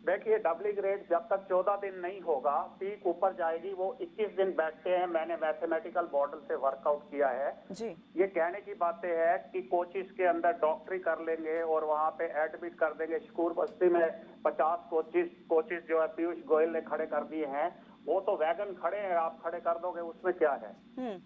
देखिए, डबलिंग रेट जब तक 14 दिन नहीं होगा, पीक ऊपर जाएगी। वो 21 दिन बैठते हैं, मैंने मैथमेटिकल मॉडल से वर्कआउट किया है जी। ये कहने की बातें है कि कोचिस के अंदर डॉक्टरी कर लेंगे और वहां पे एडमिट कर देंगे। शकूर बस्ती में 50 कोचिस जो है पीयूष गोयल ने खड़े कर दिए हैं। वो तो वैगन खड़े हैं, आप खड़े कर दोगे, उसमें क्या है।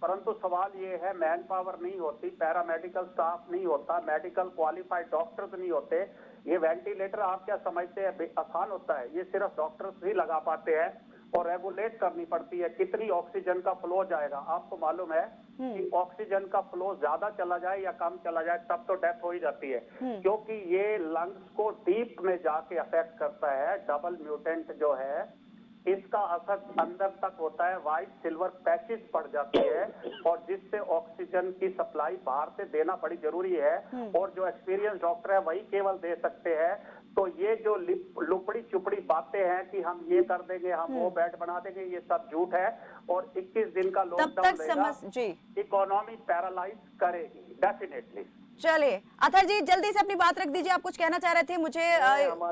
परंतु सवाल ये है, मैन पावर नहीं होती, पैरामेडिकल स्टाफ नहीं होता, मेडिकल क्वालिफाइड डॉक्टर्स नहीं होते। ये वेंटिलेटर आप क्या समझते हैं आसान होता है? ये सिर्फ डॉक्टर्स ही लगा पाते हैं और रेगुलेट करनी पड़ती है कितनी ऑक्सीजन का फ्लो जाएगा। आपको मालूम है कि ऑक्सीजन का फ्लो ज्यादा चला जाए या कम चला जाए तब तो डेथ हो ही जाती है, क्योंकि ये लंग्स को डीप में जाके अफेक्ट करता है। डबल म्यूटेंट जो है इसका असर अंदर तक होता है, व्हाइट सिल्वर पैचेस पड़ जाती है और जिससे ऑक्सीजन की सप्लाई बाहर से देना बड़ी जरूरी है और जो एक्सपीरियंस डॉक्टर है वही केवल दे सकते हैं। तो ये जो लुपड़ी चुपड़ी बातें हैं कि हम ये कर देंगे, हम वो बेड बना देंगे, ये सब झूठ है। और 21 दिन का लॉकडाउन लेगा, इकोनॉमी पैरालाइज करेगी डेफिनेटली। चलिए अतहर जी, जल्दी से अपनी बात रख दीजिए, आप कुछ कहना चाह रहे थे, मुझे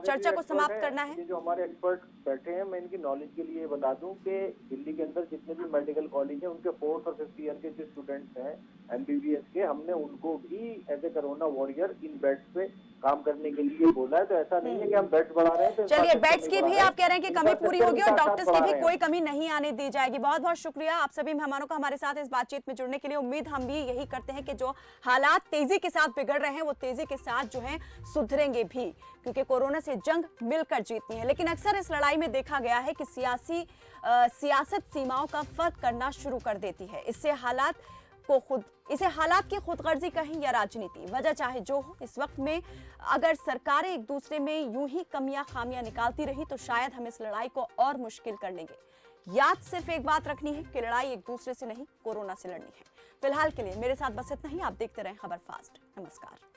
चर्चा को समाप्त करना है। जो हमारे एक्सपर्ट बैठे हैं, मैं इनकी नॉलेज के लिए बता दूं कि दिल्ली के अंदर जितने भी मेडिकल कॉलेज हैं उनके 4th और 5th ईयर के जो स्टूडेंट्स हैं MBBS के, हमने उनको भी as a corona warrior in beds पे काम करने के लिए बोला है। तो ऐसा नहीं है कि हम बेड्स बढ़ा रहे हैं। चलिए, बेड्स की भी आप कह रहे हैं कि कमी पूरी होगी और डॉक्टर्स की भी कोई कमी नहीं आने दी जाएगी। बहुत बहुत शुक्रिया आप सभी मेहमानों का हमारे साथ इस बातचीत में जुड़ने के लिए। उम्मीद हम भी यही करते हैं कि जो हालात तेजी के साथ बिगड़ रहे हैं वो तेजी के साथ जो है सुधरेंगे भी, क्योंकि कोरोना से जंग मिलकर जीतनी है। लेकिन अक्सर इस लड़ाई में देखा गया है कि सियासत सीमाओं का फर्क करना शुरू कर देती है। इससे हालात इसे हालात की खुदगर्जी कहें या राजनीति, वजह चाहे जो हो, इस वक्त में अगर सरकारें एक दूसरे में यूं ही कमियां खामियां निकालती रही तो शायद हम इस लड़ाई को और मुश्किल कर लेंगे। याद सिर्फ एक बात रखनी है कि लड़ाई एक दूसरे से नहीं, कोरोना से लड़नी है। फिलहाल के लिए मेरे साथ बस इतना ही। आप देखते रहें खबर फास्ट। नमस्कार।